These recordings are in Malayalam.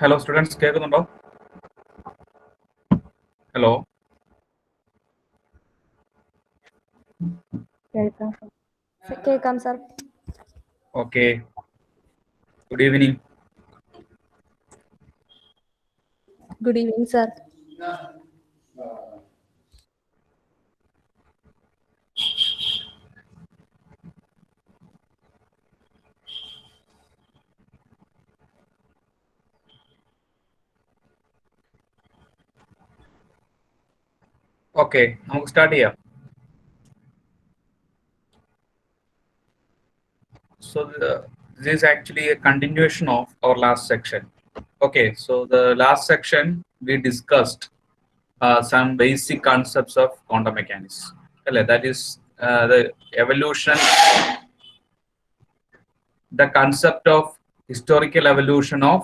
Hello students, കേൾക്കുന്നുണ്ടോ? Hello. കേൾക്കാം sir. Okay. Good evening. Good evening sir. Okay, നമുക്ക് start ചെയ്യാം. So this is actually a continuation of our last section. Okay, so the last section we discussed some basic concepts of quantum mechanics. That is the evolution, the concept of historical evolution of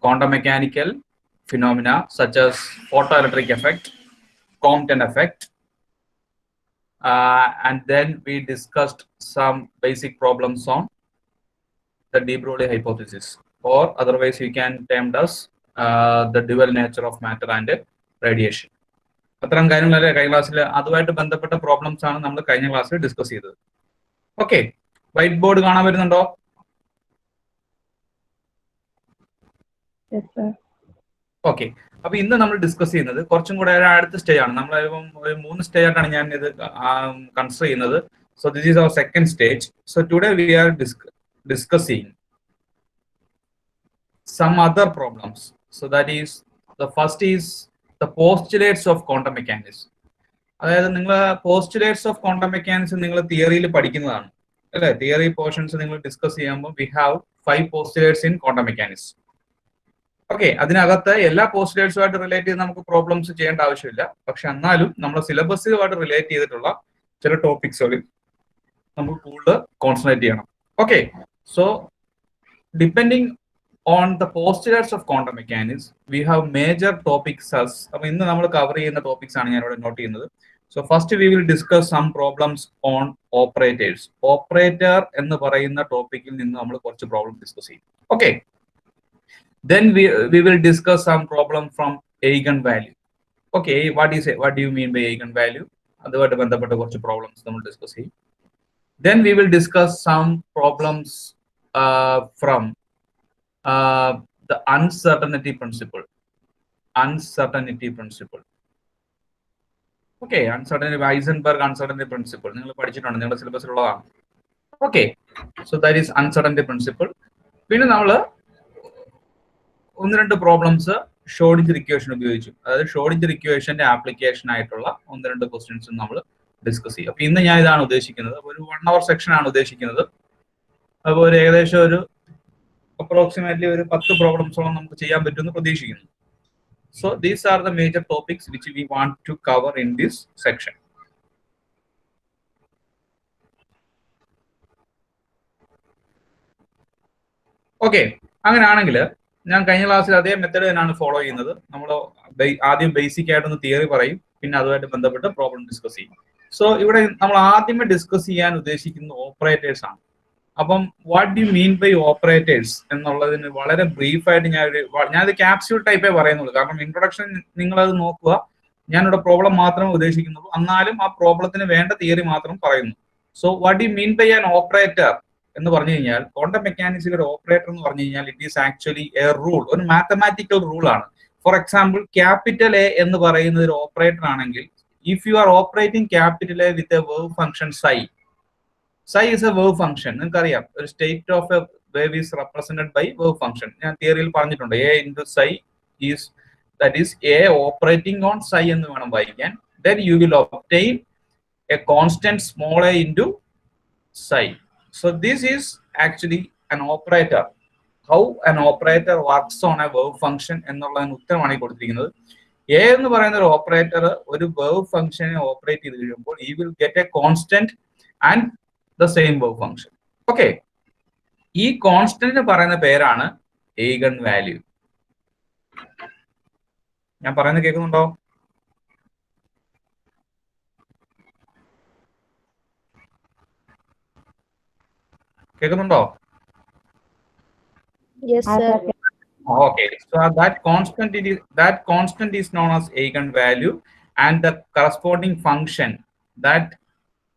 quantum mechanical phenomena such as photoelectric effect, Compton effect, and then we discussed some basic problems on the de Broglie hypothesis, or otherwise you can term as the dual nature of matter and radiation. അത്തരം കാര്യങ്ങളല്ലേ കഴിഞ്ഞ ക്ലാസ്സിൽ അതുമായിട്ട് ബന്ധപ്പെട്ട പ്രോബ്ലംസ് ആണ് നമ്മൾ കഴിഞ്ഞ ക്ലാസ്സിൽ ഡിസ്കസ് ചെയ്തത്. ഓക്കെ, വൈറ്റ് ബോർഡ് കാണാൻ വരുന്നുണ്ടോ? ഓക്കെ, അപ്പൊ ഇന്ന് നമ്മൾ ഡിസ്കസ് ചെയ്യുന്നത് കുറച്ചും കൂടെ അടുത്ത സ്റ്റേജ് ആണ്. നമ്മൾ ഒരു 3 സ്റ്റേജ് ആയിട്ടാണ് ഞാൻ ഇത് കൺസിഡർ ചെയ്യുന്നത്. So this is our second stage. So today we are discussing some other problems. So that is, the first is the postulates of quantum mechanics. അതായത് നിങ്ങൾ പോസ്റ്റുലേറ്റ്സ് ഓഫ് ക്വാണ്ടം മെക്കാനിക്സ് നിങ്ങൾ തിയറിയിൽ പഠിക്കുന്നതാണ് അല്ലെ. തിയറി പോർഷൻസ് നിങ്ങൾ ഡിസ്കസ് ചെയ്യുമ്പോൾ we have 5 postulates in quantum mechanics. Okay, അതിനകത്ത് എല്ലാ പോസ്റ്റുലേറ്റ്സുമായിട്ട് റിലേറ്റ് ചെയ്ത് നമുക്ക് പ്രോബ്ലംസ് ചെയ്യേണ്ട ആവശ്യമില്ല. പക്ഷെ എന്നാലും നമ്മുടെ സിലബസുമായിട്ട് റിലേറ്റ് ചെയ്തിട്ടുള്ള ചില ടോപ്പിക്സുകളിൽ നമുക്ക് കൂടുതൽ കോൺസെൻട്രേറ്റ് ചെയ്യണം. Okay, so depending on the postulates of quantum mechanics, we have major topics as. അപ്പോൾ ഇന്ന് നമ്മൾ കവർ ചെയ്യുന്ന ടോപ്പിക്സ് ആണ് ഞാൻ ഇവിടെ നോട്ട് ചെയ്യുന്നത്. So first we will discuss some problems on operators. Operator എന്ന് പറയുന്ന ടോപ്പിക്കിൽ നിന്ന് നമ്മൾ കുറച്ച് പ്രോബ്ലം ഡിസ്കസ് ചെയ്യും. Okay, then we will discuss some problem from eigenvalue. Okay, what do you mean by eigenvalue? അതുമായിട്ട് ബന്ധപ്പെട്ട കുറച്ച് പ്രോബ്ലംസ് നമ്മൾ ഡിസ്കസ് ചെയ്യും. Then we will discuss some problems from the uncertainty principle. Uncertainty principle. Okay, uncertainty, Heisenberg uncertainty principle. നിങ്ങൾ പഠിച്ചിട്ടുണ്ട്, നിങ്ങളുടെ സിലബസിലുള്ളതാണ്. Okay, so that is uncertainty principle. പിന്നെ നമ്മൾ 1-2 പ്രോബ്ലംസ് ഷ്രോഡിഞ്ചർ ഇക്വേഷൻ ഉപയോഗിച്ചു. അതായത് ഷ്രോഡിഞ്ചർ ഇക്വേഷന്റെ ആപ്ലിക്കേഷൻ ആയിട്ടുള്ള 1-2 ക്വസ്റ്റ്യൻസ് നമ്മൾ ഡിസ്കസ് ചെയ്യും. അപ്പൊ ഇന്ന് ഞാൻ ഇതാണ് ഉദ്ദേശിക്കുന്നത്. ഒരു 1 hour സെക്ഷൻ ആണ് ഉദ്ദേശിക്കുന്നത്. അപ്പോൾ ഒരു ഏകദേശം ഒരു അപ്രോക്സിമേറ്റ്ലി ഒരു 10 പ്രോബ്ലംസോളം നമുക്ക് ചെയ്യാൻ പറ്റുമെന്ന് പ്രതീക്ഷിക്കുന്നു. So these are the major topics which we want to cover in this section. Okay, അങ്ങനെയാണെങ്കിൽ ഞാൻ കഴിഞ്ഞ ക്ലാസ്സിൽ അതേ മെത്തേഡ് തന്നെയാണ് ഫോളോ ചെയ്യുന്നത്. നമ്മൾ ആദ്യം ബേസിക് ആയിട്ടൊന്ന് തിയറി പറയും, പിന്നെ അതുമായിട്ട് ബന്ധപ്പെട്ട് പ്രോബ്ലം ഡിസ്കസ് ചെയ്യും. സോ ഇവിടെ നമ്മൾ ആദ്യമേ ഡിസ്കസ് ചെയ്യാൻ ഉദ്ദേശിക്കുന്നത് ഓപ്പറേറ്റേഴ്സ് ആണ്. അപ്പം what do mean by operators എന്നുള്ളതിന് വളരെ ബ്രീഫായിട്ട് ഞാനത് ക്യാപ്സ്യൂൾ ടൈപ്പേ പറയുന്നുള്ളൂ. കാരണം ഇൻട്രൊഡക്ഷൻ നിങ്ങളത് നോക്കുക, ഞാനിവിടെ പ്രോബ്ലം മാത്രമേ ഉദ്ദേശിക്കുന്നുള്ളൂ. എന്നാലും ആ പ്രോബ്ലത്തിന് വേണ്ട തിയറി മാത്രം പറയുന്നു. So what do mean by an operator എന്ന് പറഞ്ഞു കഴിഞ്ഞാൽ, ക്വാണ്ടം മെക്കാനിക്സിൽ ഒരു ഓപ്പറേറ്റർ എന്ന് പറഞ്ഞു കഴിഞ്ഞാൽ it is actually A rule, ഒരു മാത്തമാറ്റിക്കൽ റൂൾ ആണ്. ഫോർ എക്സാമ്പിൾ, ക്യാപിറ്റൽ എ എന്ന് പറയുന്നത് ഒരു ഓപ്പറേറ്റർ ആണെങ്കിൽ, if you are operating capital A with a wave function psi is a wave function. നിങ്ങൾക്കറിയാം, ഒരു state of a wave is represented by wave function. ഞാൻ തിയറിയിൽ പറഞ്ഞിട്ടുണ്ട്, A into psi is, that is A operating on psi എന്ന് വേണം വായിക്കാൻ. Then you will obtain a constant small a into psi. So this is actually an operator. How an operator works on a wave function എന്നുള്ളതിന് ഉത്തരമാണ് ഈ കൊടുത്തിരിക്കുന്നത്. എ എന്ന് പറയുന്ന ഒരു ഓപ്പറേറ്റർ ഒരു വേവ് ഫംഗ്ഷനെ ഓപ്പറേറ്റ് ചെയ്ത് കഴിയുമ്പോൾ ഈ will get A constant and the same wave function. Okay, ഈ കോൺസ്റ്റന്റിന് പറയുന്ന പേരാണ് എയ്ഗൺ വാല്യൂ. ഞാൻ പറയുന്നത് കേൾക്കുന്നുണ്ടോ? കേൾക്കുന്നുണ്ടോ? Yes sir. Okay, so that constant is known as eigenvalue, and the corresponding function, that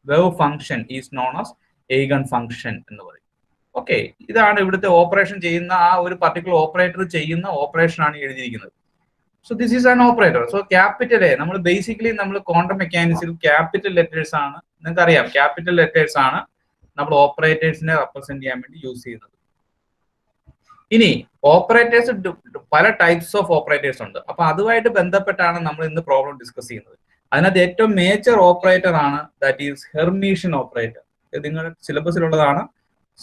wave function, is known as eigenfunction എന്ന് പറയും. ഓക്കെ, ഇതാണ് ഇവിടുത്തെ ഓപ്പറേഷൻ ചെയ്യുന്ന ആ ഒരു പർട്ടിക്കുലർ ഓപ്പറേറ്റർ ചെയ്യുന്ന ഓപ്പറേഷൻ ആണ് എഴുതിയിരിക്കുന്നത്. So this is an operator. So capital A, നമ്മൾ ബേസിക്കലി നമ്മൾ ക്വാണ്ടം മെക്കാനിക്സിൽ ക്യാപിറ്റൽ ലെറ്റേഴ്സ് ആണ്, നിങ്ങൾക്ക് അറിയാം, ക്യാപിറ്റൽ ലെറ്റേഴ്സ് ആണ് നമ്മൾ ഓപ്പറേറ്റേഴ്സിനെ റെപ്രസെന്റ് ചെയ്യാൻ വേണ്ടി യൂസ് ചെയ്യുന്നത്. ഇനി ഓപ്പറേറ്റേഴ്സ് പല ടൈപ്സ് ഓഫ് ഓപ്പറേറ്റേഴ്സ് ഉണ്ട്. അപ്പൊ അതുമായിട്ട് ബന്ധപ്പെട്ടാണ് നമ്മൾ ഇന്ന് പ്രോബ്ലം ഡിസ്കസ് ചെയ്യുന്നത്. അതിനകത്ത് ഏറ്റവും മേജർ ഓപ്പറേറ്റർ ആണ് ദാറ്റ് ഈസ് ഹെർമീഷ്യൻ ഓപ്പറേറ്റർ. ഇത് നിങ്ങളുടെ സിലബസിലുള്ളതാണ്.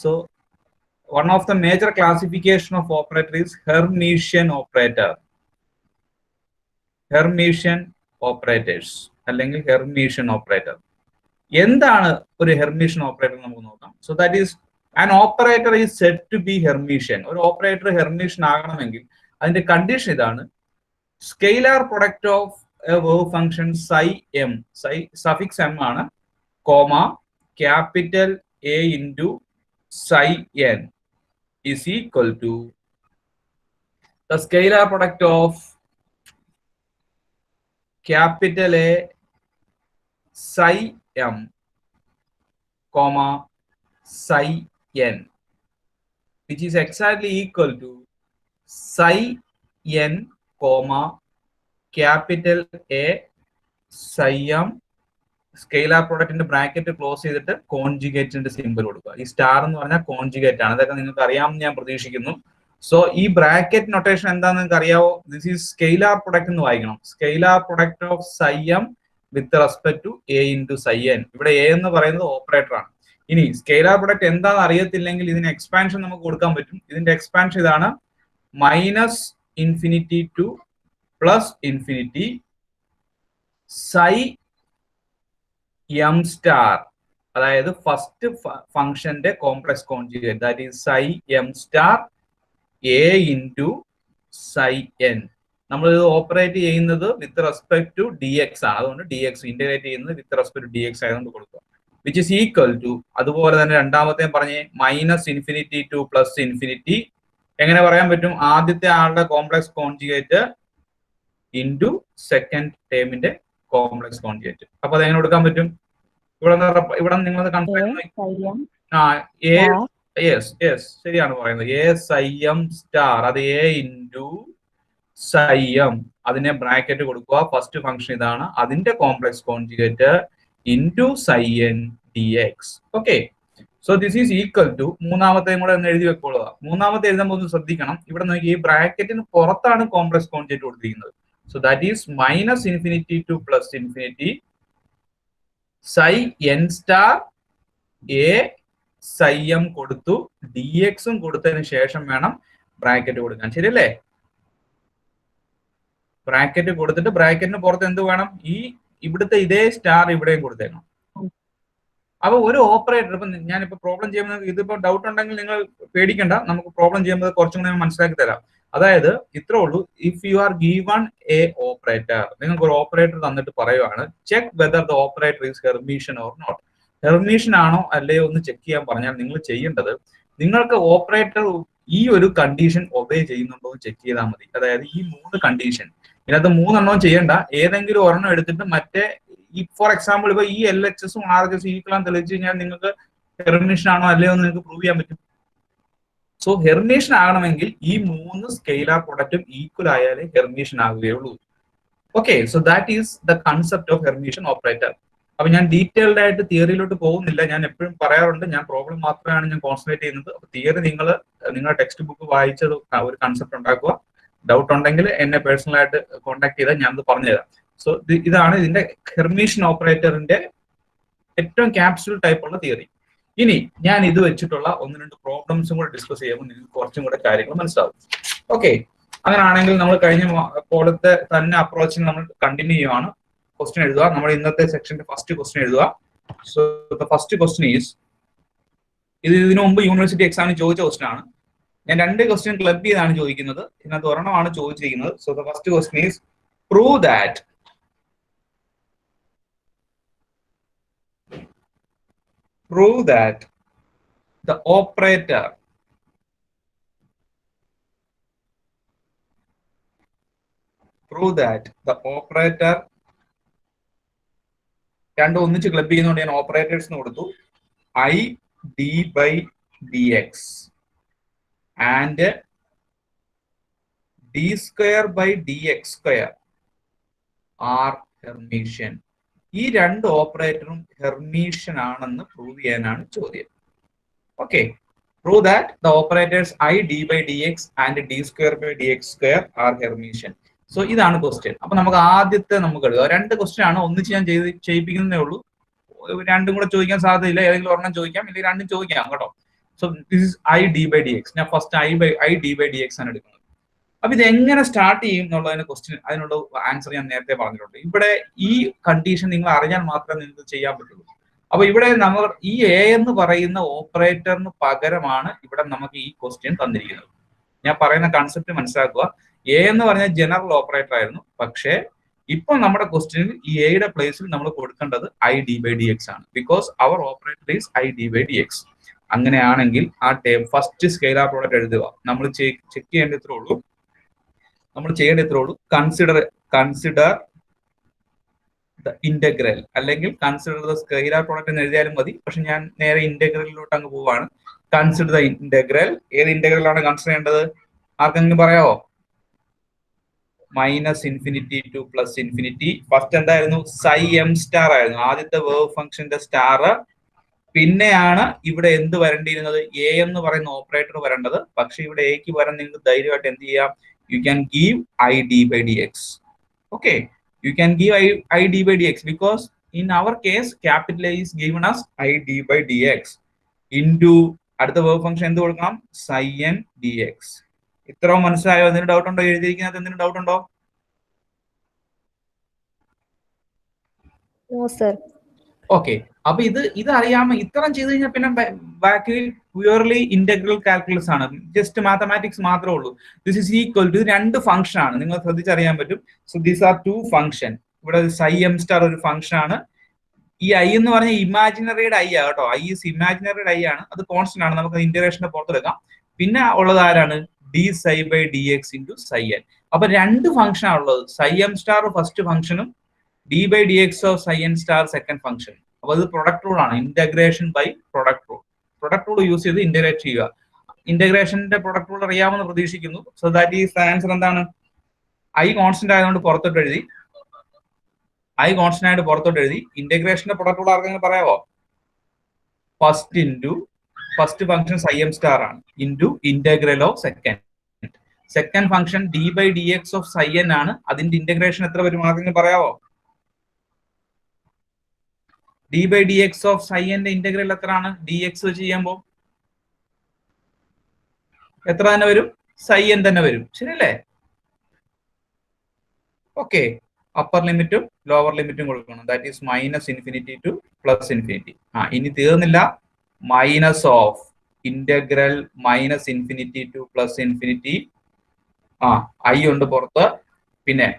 So one of the major classification of operator is Hermitian operator. Hermitian operators അല്ലെങ്കിൽ ഹെർമീഷ്യൻ ഓപ്പറേറ്റർ. എന്താണ് ഒരു ഹെർമീഷ്യൻ ഓപ്പറേറ്റർ നമുക്ക് നോക്കാം. So that is an operator is said to be Hermitian. ഒരു ഓപ്പറേറ്റർ ഹെർമീഷ്യൻ ആകണമെങ്കിൽ അതിന്റെ കണ്ടീഷൻ ഇതാണ്: scalar product of a wave function psi m, psi suffix m ആണ്, comma capital A into psi n is equal to the scalar product of capital A psi m, comma psi n, which is exactly equal to psi n, comma capital A psi m, സ്കെയിലാർ പ്രൊഡക്റ്റിന്റെ ബ്രാക്കറ്റ് ക്ലോസ് ചെയ്തിട്ട് കോൺജുഗേറ്റിന്റെ സിമ്പിൾ കൊടുക്കുക. ഈ സ്റ്റാർ എന്ന് പറഞ്ഞാൽ കോൺജുഗേറ്റ് ആണ്. അതൊക്കെ നിങ്ങൾക്ക് അറിയാമെന്ന് ഞാൻ പ്രതീക്ഷിക്കുന്നു. സോ ഈ ബ്രാക്കറ്റ് നൊട്ടേഷൻ എന്താണെന്ന് നിങ്ങൾക്ക് അറിയാവോ? ദിസ് ഈസ് സ്കെയിലാർ പ്രൊഡക്റ്റ് എന്ന് വായിക്കണം. Scalar product of psi m with respect to A into psi n. ഇവിടെ A എന്ന് പറയുന്നത് ഓപ്പറേറ്റർ ആണ്. ഇനി സ്കെയിലാർ പ്രൊഡക്റ്റ് എന്താണെന്ന് അറിയത്തില്ലെങ്കിൽ ഇതിന് എക്സ്പാൻഷൻ നമുക്ക് കൊടുക്കാൻ പറ്റും. ഇതിന്റെ എക്സ്പാൻഷൻ ഇതാണ്: minus infinity to plus infinity psi m star, അതായത് ഫസ്റ്റ് ഫംഗ്ഷന്റെ complex conjugate, that is psi m star A into psi n. നമ്മൾ ഇത് ഓപ്പറേറ്റ് ചെയ്യുന്നത് വിത്ത് റെസ്പെക്ട് ടു dx ആണ്. അതുകൊണ്ട് dx ഇന്റഗ്രേറ്റ് ചെയ്യുന്നത് വിത്ത് റെസ്പെക്ട് ടു dx ആയതുകൊണ്ട് കൊടുക്കുക. വിച്ച് ഇസ് ഈക്വൽ ടു, അതുപോലെ തന്നെ രണ്ടാമത്തെ പറഞ്ഞ് minus infinity to plus infinity. എങ്ങനെ പറയാൻ പറ്റും? ആദ്യത്തെ ആളുടെ കോംപ്ലക്സ് കോൺജുഗേറ്റ് ഇൻറ്റു സെക്കൻഡ് ടേമിന്റെ കോംപ്ലക്സ് കോൺജുഗേറ്റ്. അപ്പൊ അത് എങ്ങനെ കൊടുക്കാൻ പറ്റും? ഇവിടെ നിങ്ങൾ ശരിയാണ് പറയുന്നത്. A psi m സ്റ്റാർ, അത് A ഇൻറ്റു psi m, അതിനെ ബ്രാക്കറ്റ് കൊടുക്കുക. ഫസ്റ്റ് ഫംഗ്ഷൻ ഇതാണ്, അതിന്റെ complex conjugate into psi n dx. Okay, so this is equal to, മൂന്നാമത്തെയും കൂടെ ഒന്ന് എഴുതി വെക്കോളുക. മൂന്നാമത്തെ എഴുതുമ്പോൾ ഒന്ന് ശ്രദ്ധിക്കണം. ഇവിടെ നോക്കി, ഈ ബ്രാക്കറ്റിന് പുറത്താണ് കോംപ്ലക്സ് കോൺജുഗേറ്റ് കൊടുത്തിരിക്കുന്നത്. So that is minus infinity to plus infinity psi n star A psi m കൊടുത്തു, dx ഉം കൊടുത്തതിന് ശേഷം വേണം ബ്രാക്കറ്റ് കൊടുക്കാൻ. ശരിയല്ലേ? ബ്രാക്കറ്റ് കൊടുത്തിട്ട് ബ്രാക്കറ്റിന് പുറത്ത് എന്ത് വേണം? ഈ ഇവിടുത്തെ ഇതേ സ്റ്റാർ ഇവിടെയും കൊടുത്തേക്കണം. അപ്പൊ ഒരു ഓപ്പറേറ്റർ, ഇപ്പൊ ഞാനിപ്പോ പ്രോബ്ലം ചെയ്യുമ്പോൾ ഇതിപ്പോ ഡൗട്ട് ഉണ്ടെങ്കിൽ നിങ്ങൾ പേടിക്കണ്ട, നമുക്ക് പ്രോബ്ലം ചെയ്യുമ്പോൾ കുറച്ചും കൂടെ മനസ്സിലാക്കി തരാം. അതായത് ഇത്രേ ഉള്ളൂ. If you are given a operator, നിങ്ങൾക്ക് ഒരു ഓപ്പറേറ്റർ തന്നിട്ട് പറയുവാണ് check whether the operator is Hermitian or not. Hermitian ആണോ അല്ലയോ എന്ന് ചെക്ക് ചെയ്യാൻ പറഞ്ഞാൽ നിങ്ങൾ ചെയ്യേണ്ടത്, നിങ്ങൾക്ക് ഓപ്പറേറ്റർ ഈ ഒരു കണ്ടീഷൻ ഒബേ ചെയ്യുന്നുണ്ടോ എന്ന് ചെക്ക് ചെയ്താൽ മതി. അതായത് ഈ മൂന്ന് കണ്ടീഷൻ, ഇതിനകത്ത് മൂന്നെണ്ണവും ചെയ്യണ്ട, ഏതെങ്കിലും ഒരെണ്ണം എടുത്തിട്ട് മറ്റേ, ഈ ഫോർ എക്സാമ്പിൾ ഇപ്പൊ ഈ LHS ഉം RHS ഈക്വലാന്ന് തെളിയിച്ചു കഴിഞ്ഞാൽ നിങ്ങൾക്ക് ഹെർമീഷ്യൻ ആണോ അല്ലയോ എന്ന് നിങ്ങൾക്ക് പ്രൂവ് ചെയ്യാൻ പറ്റും. സോ ഹെർമീഷ്യൻ ആകണമെങ്കിൽ ഈ മൂന്ന് സ്കെയിലാർ പ്രൊഡക്റ്റും ഈക്വൽ ആയാലേ ഹെർമീഷ്യൻ ആകുകയുള്ളൂ. Okay, so that is the concept of Hermitian operator. അപ്പൊ ഞാൻ ഡീറ്റെയിൽഡ് ആയിട്ട് തിയറിയിലോട്ട് പോകുന്നില്ല. ഞാൻ എപ്പോഴും പറയാറുണ്ട്, ഞാൻ പ്രോബ്ലം മാത്രമാണ് ഞാൻ കോൺസെൻട്രേറ്റ് ചെയ്യുന്നത്. അപ്പൊ തിയറി നിങ്ങൾ നിങ്ങളുടെ ടെക്സ്റ്റ് ബുക്ക് വായിച്ചത് ഒരു കൺസെപ്റ്റ് ഉണ്ടാക്കുക. ഡൗട്ട് ഉണ്ടെങ്കിൽ എന്നെ പേഴ്സണലായിട്ട് കോൺടാക്ട് ചെയ്താൽ ഞാനത് പറഞ്ഞുതരാം. സോ ഇതാണ് ഇതിന്റെ ഹെർമീഷ്യൻ ഓപ്പറേറ്ററിന്റെ ഏറ്റവും ക്യാപ്സ്യൂൾ ടൈപ്പുള്ള തിയറി. ഇനി ഞാൻ ഇത് വെച്ചിട്ടുള്ള ഒന്ന് രണ്ട് പ്രോബ്ലംസും കൂടെ ഡിസ്കസ് ചെയ്യുമ്പോൾ നിങ്ങൾക്ക് കുറച്ചും കൂടെ കാര്യങ്ങൾ മനസ്സിലാവും. ഓക്കെ, അങ്ങനെയാണെങ്കിൽ നമ്മൾ കഴിഞ്ഞ പോലത്തെ തന്നെ അപ്രോച്ചിന് നമ്മൾ കണ്ടിന്യൂ ചെയ്യുവാണ്. ക്വസ്റ്റ്യൻ എഴുതുക. നമ്മൾ ഇന്നത്തെ സെക്ഷന്റെ ഫസ്റ്റ് ക്വസ്റ്റ്യൻ എഴുതുക. So the first question is, ഇത് ഇതിനു മുമ്പ് യൂണിവേഴ്സിറ്റി എക്സാമിന് ചോദിച്ച ക്വസ്റ്റ്യൻ ആണ്. ഞാൻ രണ്ട് ക്വസ്റ്റ്യൻ ക്ലബ് ചെയ്താണ് ചോദിക്കുന്നത്, ഇതിനകത്ത് ഒരെണ്ണമാണ് ചോദിച്ചിരിക്കുന്നത്. So the first question is, prove that the operator prove that the operator, രണ്ടും ഒന്നിച്ച് ക്ലബ് ചെയ്യുന്നതുകൊണ്ട് ഞാൻ ഓപ്പറേറ്റേഴ്സ് കൊടുത്തു. I d by d x and d square by d x square are Hermitian. ഈ രണ്ട് ഓപ്പറേറ്ററും ഹെർമീഷ്യൻ ആണെന്ന് പ്രൂവ് ചെയ്യാനാണ് ചോദ്യം. ഓക്കെ, prove that the operators i d by d x and d square by d x square are Hermitian. So ഇതാണ് ക്വസ്റ്റ്യൻ. അപ്പൊ നമുക്ക് ആദ്യത്തെ നമുക്ക് എടുക്കാം. രണ്ട് ക്വസ്റ്റ്യൻ ആണ്, ഒന്നിച്ച് ഞാൻ ചെയ്യിപ്പിക്കുന്നതേ ഉള്ളൂ. രണ്ടും കൂടെ ചോദിക്കാൻ സാധ്യതയില്ല, ഏതെങ്കിലും ഒരെണ്ണം ചോദിക്കാം, അല്ലെങ്കിൽ രണ്ടും ചോദിക്കാം കേട്ടോ. So this is i d by d x. ഞാൻ first i d by d x ആണ് എടുക്കുന്നത്. അപ്പൊ ഇത് എങ്ങനെ സ്റ്റാർട്ട് ചെയ്യും എന്നുള്ളതിന് ക്വസ്റ്റ്യൻ, അതിനുള്ള ആൻസർ ഞാൻ നേരത്തെ പറഞ്ഞിട്ടുണ്ട്. ഇവിടെ ഈ കണ്ടീഷൻ നിങ്ങൾ അറിഞ്ഞാൽ മാത്രമേ നിങ്ങൾക്ക് ചെയ്യാൻ പറ്റുള്ളൂ. അപ്പൊ ഇവിടെ നമ്മൾ ഈ എ എന്ന് പറയുന്ന ഓപ്പറേറ്ററിന് പകരമാണ് ഇവിടെ നമുക്ക് ഈ ക്വസ്റ്റ്യൻ തന്നിരിക്കുന്നത്. ഞാൻ പറയുന്ന കൺസെപ്റ്റ് മനസ്സിലാക്കുക. എ എന്ന് പറഞ്ഞാൽ ജനറൽ ഓപ്പറേറ്റർ ആയിരുന്നു, പക്ഷേ ഇപ്പൊ നമ്മുടെ ക്വസ്റ്റ്യനിൽ ഈ എയുടെ പ്ലേസിൽ നമ്മൾ കൊടുക്കേണ്ടത് i d by d x ആണ്. Because our operator is i d by d x. അങ്ങനെയാണെങ്കിൽ ആ ടേം ഫസ്റ്റ് സ്കെയിലാർ പ്രോഡക്റ്റ് എഴുതുക. നമ്മൾ ചെക്ക് ചെയ്യേണ്ട ഇത്രേ ഉള്ളൂ, കൺസിഡർ ദ ഇന്റഗ്രൽ, അല്ലെങ്കിൽ കൺസിഡർ ദ സ്കെയിലാർ പ്രോഡക്റ്റ് എന്ന് എഴുതിയാലും മതി. പക്ഷെ ഞാൻ നേരെ ഇന്റഗ്രലിലോട്ട് അങ്ങ് പോവാണ്. Consider the integral. ഏത് ഇന്റഗ്രലാണ് കൺസിഡർ ചെയ്യേണ്ടത്? ആർക്കെങ്കിലും പറയാവോ? Minus infinity to plus infinity. First എന്തായിരുന്നു? സൈ എം സ്റ്റാർ ആയിരുന്നു ആദ്യത്തെ വേവ് ഫംഗ്ഷന്റെ സ്റ്റാർ. പിന്നെയാണ് ഇവിടെ എന്ത് വരേണ്ടിയിരുന്നത്? എ എന്ന് പറയുന്ന ഓപ്പറേറ്റർ വരേണ്ടത്. പക്ഷെ ഇവിടെ എക്ക് വരാൻ നിങ്ങൾക്ക് ധൈര്യമായിട്ട് എന്ത് ചെയ്യാം? You can give I d by dx. Okay, you can give I d by dx because in our case capital A is given as I d by dx into അടുത്ത വേവ് ഫംഗ്ഷൻ എന്ത് കൊടുക്കണം? psi n dx. ഇത്രയും മനസ്സിലായോ? എന്തെങ്കിലും ഡൗട്ട് ഉണ്ടോ? എഴുതിയിരിക്കുന്നത് എന്തെങ്കിലും ഡൗട്ട് ഉണ്ടോ? No, sir. ഓക്കെ, അപ്പൊ ഇത് അറിയാമോ? ഇത്രയും ചെയ്ത് കഴിഞ്ഞാൽ പിന്നെ ബാക്കി പ്യുവർലി ഇന്റഗ്രൽ കാൽക്കുലസ് ആണ്, ജസ്റ്റ് മാത്തമാറ്റിക്സ് മാത്രമേ ഉള്ളൂ. ദിസ് ഇസ് ഈക്വൽ ടു, രണ്ട് ഫംഗ്ഷൻ ആണ്, നിങ്ങൾ ശ്രദ്ധിച്ചറിയാൻ പറ്റും. So these are two function. ഇവിടെ സൈ എം സ്റ്റാർ ഒരു ഫംഗ്ഷൻ ആണ്. ഈ ഐ എന്ന് പറഞ്ഞ ഇമാജിനറിയുടെ ഐ ആ കേട്ടോ. ഐ ഇസ് ഇമാജിനറിയുടെ ഐ ആണ്, അത് കോൺസ്റ്റന്റ് ആണ്, നമുക്ക് ഇന്റഗ്രേഷന്റെ പുറത്തെടുക്കാം. പിന്നെ ഉള്ളത് ആരാണ്? D psi by d x into psi n. അപ്പൊ രണ്ട് ഫംഗ്ഷൻ ആണുള്ളത്. സൈ എം സ്റ്റാർ ഫസ്റ്റ് ഫംഗ്ഷനും d by d x of psi n star second function. അപ്പൊ അത് പ്രൊഡക്റ്റ് റൂൾ ആണ്, integration by product rule. Product rule use ചെയ്ത് ഇന്റഗ്രേറ്റ് ചെയ്യുക. ഇന്റഗ്രേഷന്റെ പ്രൊഡക്റ്റ് റൂൾ അറിയാമെന്ന് പ്രതീക്ഷിക്കുന്നു. സോ ദാറ്റ് ഈസ് ആൻസർ എന്താണ്? ഐ കോൺസ്റ്റന്റ് ആയതുകൊണ്ട് പുറത്തോട്ട് എഴുതി. ഇന്റഗ്രേഷന്റെ പ്രൊഡക്റ്റ് റൂൾ ആർക്കെങ്കിലും പറയാവോ? First function psi m star ആണ് into integral of second function d by d x of psi n ആണ്. അതിന്റെ ഇന്റഗ്രേഷൻ എത്ര വരും ആർക്കെങ്കിലും പറയാവോ? D by d x of psi എന്റെ ഇന്റഗ്രൽ എത്രയാണ്? ഡി എക്സ് വെച്ച് ചെയ്യുമ്പോൾ എത്ര തന്നെ വരും? സൈ എൻ തന്നെ വരും, ശരിയല്ലേ? ഓക്കെ, അപ്പർ ലിമിറ്റും ലോവർ ലിമിറ്റും കൊടുക്കണം. That is minus infinity to plus infinity. ഇനി തീർന്നില്ല. Minus of integral minus infinity to plus infinity. I ഉണ്ട് പുറത്ത്. പിന്നെ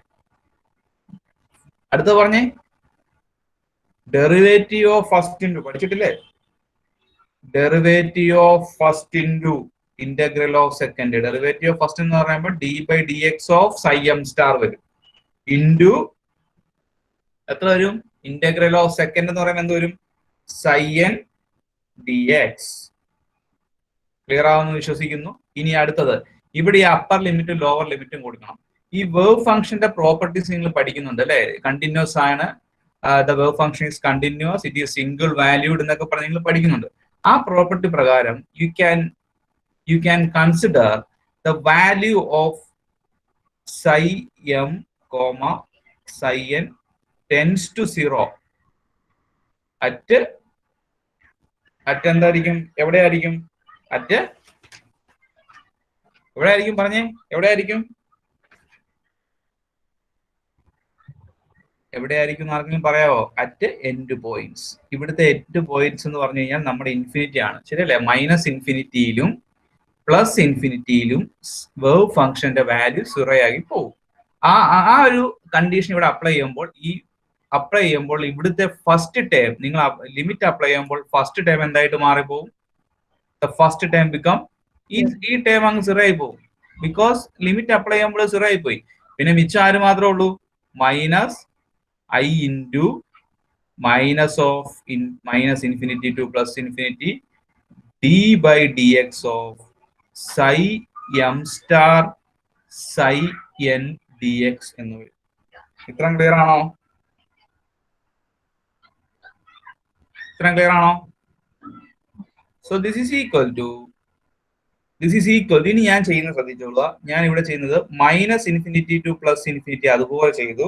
അടുത്ത പറഞ്ഞേ, ഡെറിവേറ്റീവ് ഓഫ് ഫസ്റ്റ് ഇൻറ്റു, പഠിച്ചിട്ടില്ലേ? Derivative of first into integral of second. Derivative of first എന്ന് പറയുമ്പോൾ d by d x of psi m star വരും ഇൻറ്റു എത്ര വരും? ഇന്റഗ്രൽ ഓഫ് സെക്കൻഡ് എന്ന് പറയുമ്പോൾ എന്ത് വരും? Psi n d x. Clear ആവുമെന്ന് വിശ്വസിക്കുന്നു. ഇനി അടുത്തത്, ഇവിടെ ഈ അപ്പർ ലിമിറ്റും ലോവർ ലിമിറ്റും കൊടുക്കണം. ഈ വേവ് ഫംഗ്ഷന്റെ പ്രോപ്പർട്ടീസ് നിങ്ങൾ പഠിക്കുന്നുണ്ട് അല്ലെ? കണ്ടിന്യൂസ് ആണ്, the wave function is continuous, it is single valued എന്നൊക്കെ പറഞ്ഞ് നിങ്ങൾ പഠിക്കുന്നുണ്ട്. ആ പ്രോപ്പർട്ടി പ്രകാരം you can consider the value of psi m comma psi n tends to 0 at എന്തായിരിക്കും? എവിടെയായിരിക്കും? എവിടെയായിരിക്കും? പറഞ്ഞേ, എവിടെയായിരിക്കും? എവിടെയായിരിക്കും ആർക്കെങ്കിലും പറയാവോ? At end points. ഇവിടുത്തെ എൻഡ് പോയിന്റ്സ് എന്ന് പറഞ്ഞു കഴിഞ്ഞാൽ നമ്മുടെ ഇൻഫിനിറ്റി ആണ്, ശരിയല്ലേ? മൈനസ് ഇൻഫിനിറ്റിയിലും പ്ലസ് ഇൻഫിനിറ്റിയിലും വേവ് ഫംഗ്ഷന്റെ വാല്യൂ 0 ആയി പോകും. ആ ഒരു കണ്ടീഷൻ ഇവിടെ അപ്ലൈ ചെയ്യുമ്പോൾ ഇവിടുത്തെ ഫസ്റ്റ് ടേം നിങ്ങൾ ലിമിറ്റ് അപ്ലൈ ചെയ്യുമ്പോൾ ഫസ്റ്റ് ടേം എന്തായിട്ട് മാറിപ്പോകും? ഫസ്റ്റ് ടേം ബിക്കം ഈ ടേം അങ്ങ് 0 ആയി പോകും. ബിക്കോസ് ലിമിറ്റ് അപ്ലൈ ചെയ്യുമ്പോൾ 0 ആയി പോയി. പിന്നെ മിച്ചം ആര് മാത്രമേ ഉള്ളൂ? Minus i into minus of minus infinity to plus infinity d by d x of psi m star psi n d x എന്ന് വരും. ഇത്രയും ക്ലിയർ ആണോ? ഇത്രയും ക്ലിയർ ആണോ? So this is equal to ഇനി ഞാൻ ചെയ്യുന്നത് ശ്രദ്ധിച്ചോളുക. ഞാൻ ഇവിടെ ചെയ്യുന്നത് minus infinity to plus infinity അതുപോലെ ചെയ്തു.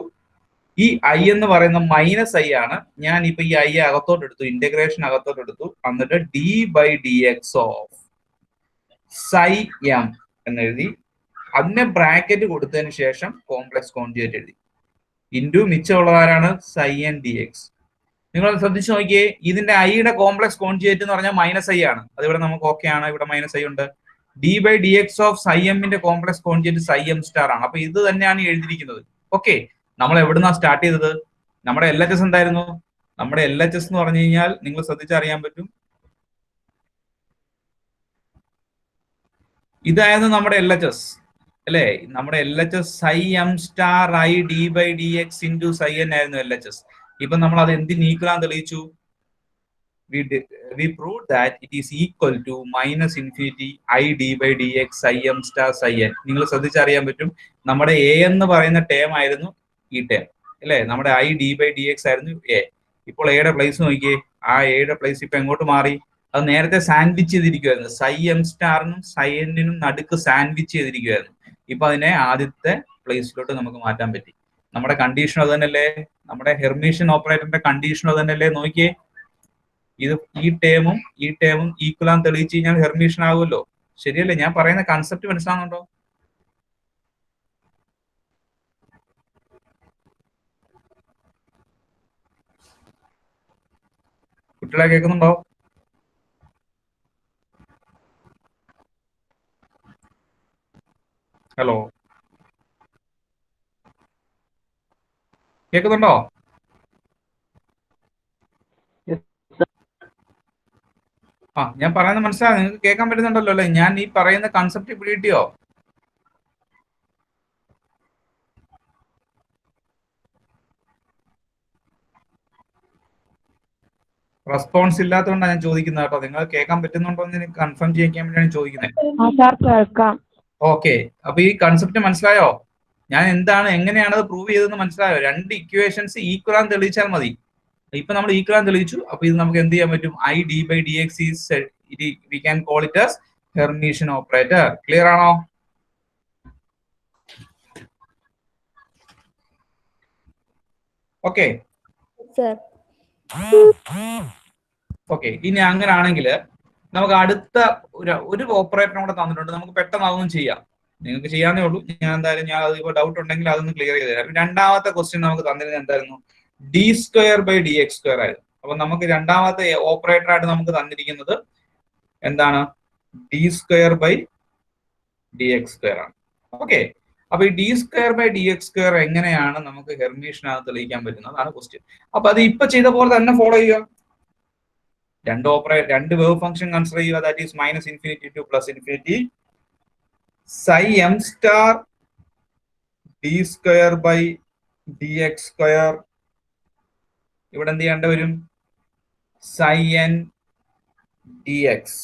ഈ ഐ എന്ന് പറയുന്ന മൈനസ് ഐ ആണ്. ഞാൻ ഇപ്പൊ ഈ ഐ അകത്തോട്ട് എടുത്തു, ഇന്റഗ്രേഷൻ അകത്തോട്ട് എടുത്തു. എന്നിട്ട് d by d x of psi m എന്നെഴുതി. അതിനെ ബ്രാക്കറ്റ് കൊടുത്തതിന് ശേഷം കോംപ്ലക്സ് കോൺജുഗേറ്റ് എഴുതി. ഇൻറ്റു മിച്ചമുള്ളതാരാണ്? Psi n d x. നിങ്ങൾ ശ്രദ്ധിച്ചു നോക്കിയേ, ഇതിന്റെ ഐയുടെ കോംപ്ലക്സ് കോൺജുഗേറ്റ് എന്ന് പറഞ്ഞാൽ മൈനസ് ഐ ആണ്. അതിവിടെ നമുക്ക് ഓക്കെ ആണ്, ഇവിടെ മൈനസ് ഐ ഉണ്ട്. D by d x of psi എമ്മിന്റെ complex conjugate psi m star ആണ്. അപ്പൊ ഇത് തന്നെയാണ് എഴുതിയിരിക്കുന്നത്. ഓക്കെ, നമ്മൾ എവിടുന്നാ സ്റ്റാർട്ട് ചെയ്തത്? നമ്മുടെ എൽ എച്ച് എസ് എന്തായിരുന്നു? നമ്മുടെ എൽ എച്ച് എസ് എന്ന് പറഞ്ഞു കഴിഞ്ഞാൽ നിങ്ങൾ ശ്രദ്ധിച്ചറിയാൻ പറ്റും, ഇതായിരുന്നു നമ്മുടെ എൽ എച്ച് എസ് അല്ലേ? നമ്മുടെ L H S psi m star i d by d x into psi n ആയിരുന്നു എൽ എച്ച് എസ്. ഇപ്പൊ നമ്മൾ അത് എന്തിന് ഈക്വൽ ആണെന്ന് തെളിയിച്ചു? we proved that it is equal to minus infinity I d by dx psi m star psi n. നിങ്ങൾ ശ്രദ്ധിച്ചറിയാൻ പറ്റും, നമ്മുടെ എ എന്ന് പറയുന്ന ടേം ആയിരുന്നു ഈ ടേം അല്ലേ? നമ്മുടെ i d by d x ആയിരുന്നു എ. ഇപ്പോൾ എയുടെ പ്ലേസ് നോക്കിയേ, ആ എയുടെ പ്ലേസ് ഇപ്പൊ എങ്ങോട്ട് മാറി? അത് നേരത്തെ സാൻഡ്വിച്ച് ചെയ്തിരിക്കുവായിരുന്നു. സൈ എം സ്റ്റാറിനും സൈ എന്നിനും നടുക്ക് സാൻഡ്വിച്ച് ചെയ്തിരിക്കുവായിരുന്നു. ഇപ്പൊ അതിനെ ആദ്യത്തെ പ്ലേസിലോട്ട് നമുക്ക് മാറ്റാൻ പറ്റി. നമ്മുടെ കണ്ടീഷൻ അത് തന്നെയല്ലേ? നമ്മുടെ ഹെർമീഷ്യൻ ഓപ്പറേറ്ററിന്റെ കണ്ടീഷൻ അത് തന്നെയല്ലേ? നോക്കിയേ, ഇത് ഈ ടേമും ഈക്വൽ ആണെന്ന് തെളിയിച്ച് കഴിഞ്ഞാൽ ഹെർമീഷ്യൻ ആകുമല്ലോ, ശരിയല്ലേ? ഞാൻ പറയുന്ന കൺസെപ്റ്റ് മനസ്സിലാവുന്നുണ്ടോ? കുട്ടികളെ കേൾക്കുന്നുണ്ടോ? ഹലോ, കേൾക്കുന്നുണ്ടോ? ആ, ഞാൻ പറയുന്നത് മനസ്സിലായോ? നിങ്ങൾക്ക് കേൾക്കാൻ പറ്റുന്നുണ്ടല്ലോ അല്ലെ? ഞാൻ ഈ പറയുന്ന കൺസെപ്റ്റ് പിടികിട്ടിയോ? റെസ്പോൺസ് ഇല്ലാത്തതുകൊണ്ടാണ് ഞാൻ ചോദിക്കുന്നത് കേട്ടോ. നിങ്ങൾ കേൾക്കാൻ പറ്റുന്നുണ്ടോ എന്ന് കൺഫേം ചെയ്യിക്കാൻ വേണ്ടിയാണ് ചോദിക്കുന്നത്. ഓക്കെ, അപ്പൊ ഈ കൺസെപ്റ്റ് മനസ്സിലായോ? ഞാൻ എന്താണ്, എങ്ങനെയാണ് അത് പ്രൂവ് ചെയ്തതെന്ന് മനസ്സിലായോ? രണ്ട് ഇക്വേഷൻസ് ഈക്വൽ ആണെന്ന് തെളിയിച്ചാൽ മതി. ഇപ്പൊ നമ്മൾ ഈക്വൽ ആണെന്ന് തെളിയിച്ചു. അപ്പൊ ഇത് നമുക്ക് എന്ത് ചെയ്യാൻ പറ്റും? I d by d x is we can call it as Hermitian operator. Clear ആണോ? ഓക്കെ ഓക്കെ, ഇനി അങ്ങനാണെങ്കിൽ നമുക്ക് അടുത്ത ഒരു ഓപ്പറേറ്ററും കൂടെ തന്നിട്ടുണ്ട്. നമുക്ക് പെട്ടെന്ന് അതൊന്നും ചെയ്യാം, നിങ്ങൾക്ക് ചെയ്യാന്നേ ഉള്ളൂ. ഞാൻ എന്തായാലും അതിപ്പോ ഡൗട്ട് ഉണ്ടെങ്കിൽ അതൊന്ന് ക്ലിയർ ചെയ്ത് തരാം. രണ്ടാമത്തെ ക്വസ്റ്റ്യൻ നമുക്ക് തന്നിരുന്നത് എന്തായിരുന്നു? D square by d x square ആയിരുന്നു. അപ്പൊ നമുക്ക് രണ്ടാമത്തെ ഓപ്പറേറ്റർ ആയിട്ട് നമുക്ക് തന്നിരിക്കുന്നത് എന്താണ്? D square by d x square ആണ്. ഓക്കെ, അപ്പൊ ഈ d square by d x square എങ്ങനെയാണ് നമുക്ക് ഹെർമീഷ്യനകത്ത് തെളിയിക്കാൻ പറ്റുന്നത്? അതാണ് ക്വസ്റ്റ്യൻ. അപ്പൊ അത് ഇപ്പൊ ചെയ്ത പോലെ തന്നെ ഫോളോ ചെയ്യുക. രണ്ട് വേവ് ഫംഗ്ഷൻ കൺസിഡർ ചെയ്യുക. That is minus infinity to plus infinity psi m star d square by d x square. ഇവിടെ എന്ത് ചെയ്യേണ്ട വരും? Psi n d x.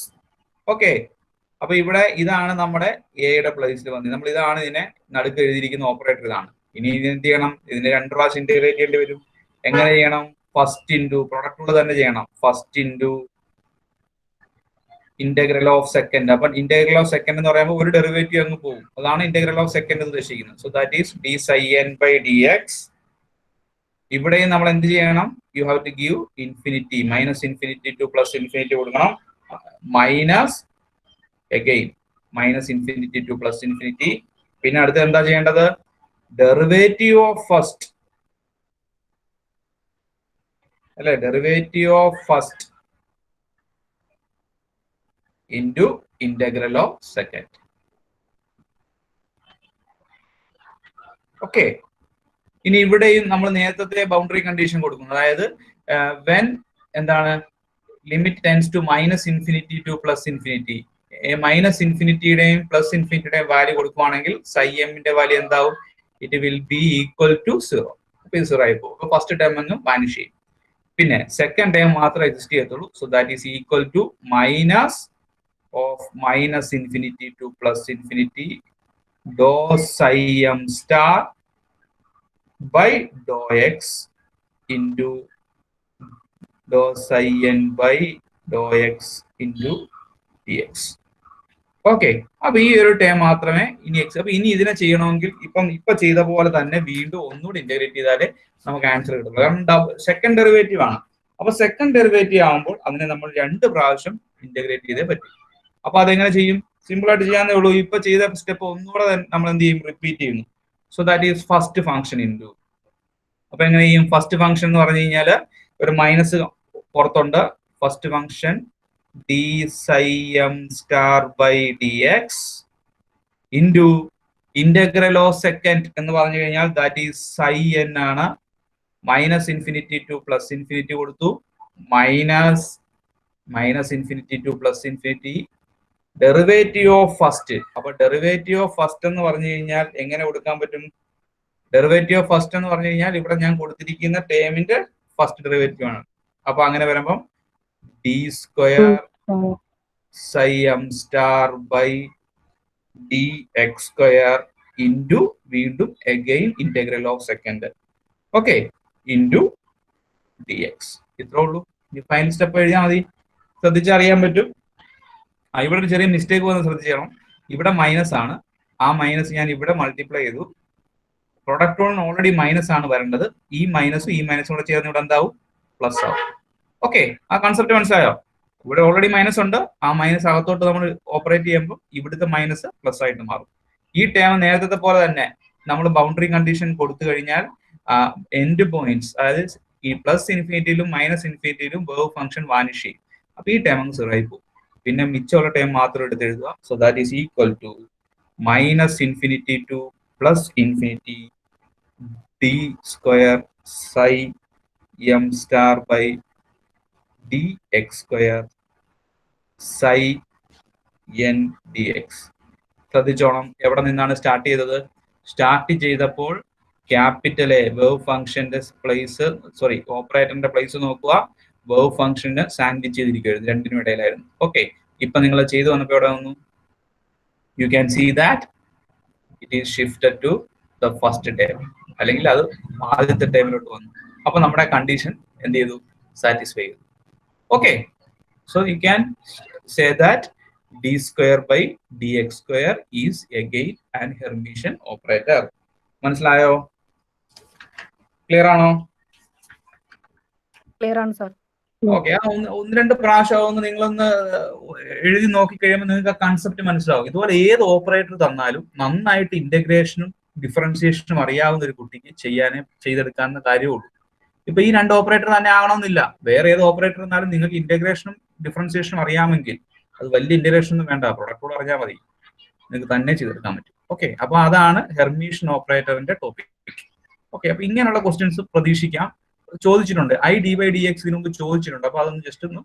Okay, അപ്പൊ ഇവിടെ ഇതാണ് നമ്മുടെ എയുടെ പ്ലേസിൽ വന്നത്. നമ്മൾ ഇതാണ് ഇതിനെ നടുക്ക് എഴുതിയിരിക്കുന്ന ഓപ്പറേറ്റർ ഇതാണ്. ഇനി ഇത് എന്ത് ചെയ്യണം? ഇതിനെ രണ്ട് പ്രാവശ്യം ഇന്റഗ്രേറ്റ് ചെയ്യേണ്ടി വരും. എങ്ങനെ ചെയ്യണം? ഫസ്റ്റ് ഇൻറ്റു പ്രൊഡക്റ്റ് ഉള്ളത് തന്നെ ചെയ്യണം. First into integral of second. അപ്പൊ ഇന്റഗ്രൽ ഓഫ് സെക്കൻഡ് എന്ന് പറയുമ്പോൾ ഒരു ഡെറിവേറ്റീവ് അങ്ങ് പോകും. അതാണ് ഇന്റഗ്രൽ ഓഫ് സെക്കൻഡ് എന്ന് ഉദ്ദേശിക്കുന്നത്. So that is d psi n by d x. ഇവിടെയും നമ്മൾ എന്ത് ചെയ്യണം? You have to give infinity, minus infinity to plus infinity കൊടുക്കണം. Minus again minus infinity to plus infinity. പിന്നെ അടുത്ത് എന്താ ചെയ്യേണ്ടത്? ഡെറിവേറ്റീവ് ഓഫ് ഫസ്റ്റ് അല്ലെ? Derivative of first into integral of second. Okay, ഇനി ഇവിടെയും നമ്മൾ നേരത്തെ ബൗണ്ടറി കണ്ടീഷൻ കൊടുക്കുന്നു. അതായത് വെൻ എന്താണ് limit tends to minus infinity to plus infinity, minus ഇൻഫിനിറ്റിയുടെയും പ്ലസ് ഇൻഫിനിറ്റിയുടെയും വാല്യൂ കൊടുക്കുവാണെങ്കിൽ സൈ എമ്മിന്റെ വാല്യൂ എന്താവും? It will be equal to 0. അപ്പൊ ഇത് 0 ആയി പോകും. അപ്പൊ ഫസ്റ്റ് ടേം അങ്ങ് വാനിഷ് ചെയ്യും. പിന്നെ സെക്കൻഡ് ടേം മാത്രമേ എക്സിസ്റ്റ് ചെയ്യത്തുള്ളൂ. So that is equal to minus of minus infinity to plus infinity doh psi m star by dou x into dou psi n by dou x into dx. Okay, അപ്പൊ ഈ ഒരു ടേം മാത്രമേ ഇനി അപ്പൊ ഇനി ഇതിനെ ചെയ്യണമെങ്കിൽ ഇപ്പൊ ചെയ്ത പോലെ തന്നെ വീണ്ടും ഒന്നുകൂടി ഇന്റഗ്രേറ്റ് ചെയ്താലേ നമുക്ക് ആൻസർ കിട്ടുള്ളൂ. കാരണം സെക്കൻഡ് ഡെറിവേറ്റീവ് ആണ്. അപ്പൊ സെക്കൻഡ് ഡെറിവേറ്റീവ് ആകുമ്പോൾ അതിനെ നമ്മൾ 2 പ്രാവശ്യം ഇന്റഗ്രേറ്റ് ചെയ്തേ പറ്റും. അപ്പൊ അതെങ്ങനെ ചെയ്യും? സിമ്പിൾ ആയിട്ട് ചെയ്യാന്നേ ഉള്ളൂ. ഇപ്പൊ ചെയ്ത സ്റ്റെപ്പ് ഒന്നുകൂടെ നമ്മൾ എന്ത് ചെയ്യും? റിപ്പീറ്റ് ചെയ്യുന്നു. So that is first function into. അപ്പൊ എങ്ങനെ ചെയ്യും? ഫസ്റ്റ് ഫംഗ്ഷൻ എന്ന് പറഞ്ഞു കഴിഞ്ഞാൽ ഒരു മൈനസ് പുറത്തുണ്ട്. First function d psi m star by dx into integral of second എന്ന് പറഞ്ഞു കഴിഞ്ഞാൽ ദാറ്റ് ഈസ് psi n ആണ്. Minus infinity to plus infinity കൊടുത്തു. Minus infinity to plus infinity derivative of first. അപ്പൊ ഡെറിവേറ്റീവ് ഓഫ് ഫസ്റ്റ് എന്ന് പറഞ്ഞു കഴിഞ്ഞാൽ എങ്ങനെ കൊടുക്കാൻ പറ്റും? ഡെറിവേറ്റീവ് ഓഫ് ഫസ്റ്റ് എന്ന് പറഞ്ഞു കഴിഞ്ഞാൽ ഇവിടെ ഞാൻ കൊടുത്തിരിക്കുന്ന ടേമിന്റെ ഫസ്റ്റ് ഡെറിവേറ്റീവ് ആണ്. അപ്പൊ അങ്ങനെ വരുമ്പം d square psi m star by dx square into വീണ്ടും again integral of second. Okay, into dx. ഇത്രേ ഉള്ളൂ. ഈ ഫൈനൽ സ്റ്റെപ്പ് എഴുതിയാൽ മതി. ശ്രദ്ധിച്ചറിയാൻ പറ്റും. ഇവിടെ ഒരു ചെറിയ മിസ്റ്റേക്ക് വന്ന് ശ്രദ്ധിക്കണം. ഇവിടെ മൈനസ് ആണ്. ആ മൈനസ് ഞാൻ ഇവിടെ മൾട്ടിപ്ലൈ ചെയ്തു. പ്രൊഡക്റ്റ് ഓൺ ഓൾറെഡി മൈനസ് ആണ് വരേണ്ടത്. ഈ മൈനസും കൂടെ ചേർന്ന് ഇവിടെ എന്താവും? പ്ലസ് ആവും. ഓക്കെ, ആ കൺസെപ്റ്റ് മനസ്സിലായോ? ഇവിടെ ഓൾറെഡി മൈനസ് ഉണ്ട്. ആ മൈനസ് അകത്തോട്ട് നമ്മൾ ഓപ്പറേറ്റ് ചെയ്യുമ്പോൾ ഇവിടുത്തെ മൈനസ് പ്ലസ് ആയിട്ട് മാറും. ഈ ടേം നേരത്തെ പോലെ തന്നെ നമ്മൾ ബൗണ്ടറി കണ്ടീഷൻ കൊടുത്തു കഴിഞ്ഞാൽ എൻഡ് പോയിന്റ്സ്, അതായത് ഈ പ്ലസ് ഇൻഫിനിറ്റിയിലും മൈനസ് ഇൻഫിനിറ്റിയിലും വേവ് ഫംഗ്ഷൻ വാനിഷ് ചെയ്യും. അപ്പൊ ഈ ടേം അങ്ങ് 0 ആയി പോകും. പിന്നെ മിച്ചമുള്ള ടേം മാത്രം എടുത്ത് എഴുതുക. So that is equal to minus infinity to plus infinity d square psi m star by dx square psi n dx. ശ്രദ്ധിച്ചോണം, എവിടെ നിന്നാണ് സ്റ്റാർട്ട് ചെയ്തത്? സ്റ്റാർട്ട് ചെയ്തപ്പോൾ ക്യാപിറ്റൽ എ വേവ് ഫംഗ്ഷന്റെ പ്ലേസ്, സോറി ഓപ്പറേറ്ററിന്റെ പ്ലേസ് നോക്കുക. വേവ് ഫംഗ്ഷന് സാൻഡ്വിച്ച് ചെയ്തിരിക്കുകയായിരുന്നു, രണ്ടിനും ഇടയിലായിരുന്നു. ഓക്കെ, ഇപ്പൊ നിങ്ങൾ ചെയ്തു വന്നപ്പോൾ എവിടെ വന്നു? You can see that it is shifted to the first term, അല്ലെങ്കിൽ അത് ആദ്യത്തെ ടേമിലോട്ട് വന്നു. അപ്പൊ നമ്മുടെ കണ്ടീഷൻ എന്ത് ചെയ്തു? സാറ്റിസ്ഫൈ ചെയ്തു. Okay, so you can say that d square by dx square is again an Hermitian operator. മനസ്സിലായോ? ക്ലിയർ ആണോ? ക്ലിയർ ആണ് സർ. ഓക്കെ, ഒന്ന് രണ്ട് പ്രാവശ്യം നിങ്ങളൊന്ന് എഴുതി നോക്കി കഴിയുമ്പോൾ നിങ്ങൾക്ക് ആ കൺസെപ്റ്റ് മനസ്സിലാവും. ഇതുപോലെ ഏത് ഓപ്പറേറ്റർ തന്നാലും നന്നായിട്ട് ഇന്റഗ്രേഷനും ഡിഫറൻസിയേഷനും അറിയാവുന്ന ഒരു കുട്ടിക്ക് ചെയ്തെടുക്കാവുന്ന കാര്യമുള്ളൂ. ഇപ്പൊ ഈ 2 ഓപ്പറേറ്റർ തന്നെ ആകണമെന്നില്ല. വേറെ ഏത് ഓപ്പറേറ്റർ തന്നാലും നിങ്ങൾക്ക് ഇന്റഗ്രേഷനും ഡിഫറൻസിയേഷനും അറിയാമെങ്കിൽ അത് വലിയ ഇന്റഗ്രേഷൻ ഒന്നും വേണ്ട, പ്രൊഡക്റ്റോട് അറിഞ്ഞാൽ മതി, നിങ്ങൾക്ക് തന്നെ ചെയ്തെടുക്കാൻ പറ്റും. ഓക്കെ, അപ്പൊ അതാണ് ഹെർമീഷ്യൻ ഓപ്പറേറ്ററിന്റെ ടോപ്പിക്. ഓക്കെ, അപ്പൊ ഇങ്ങനെയുള്ള ക്വസ്റ്റ്യൻസ് പ്രതീക്ഷിക്കാം. ചോദിച്ചിട്ടുണ്ട്, i/dx മുമ്പ് ചോദിച്ചിട്ടുണ്ട്. അപ്പൊ അതൊന്ന് ജസ്റ്റ് ഒന്ന്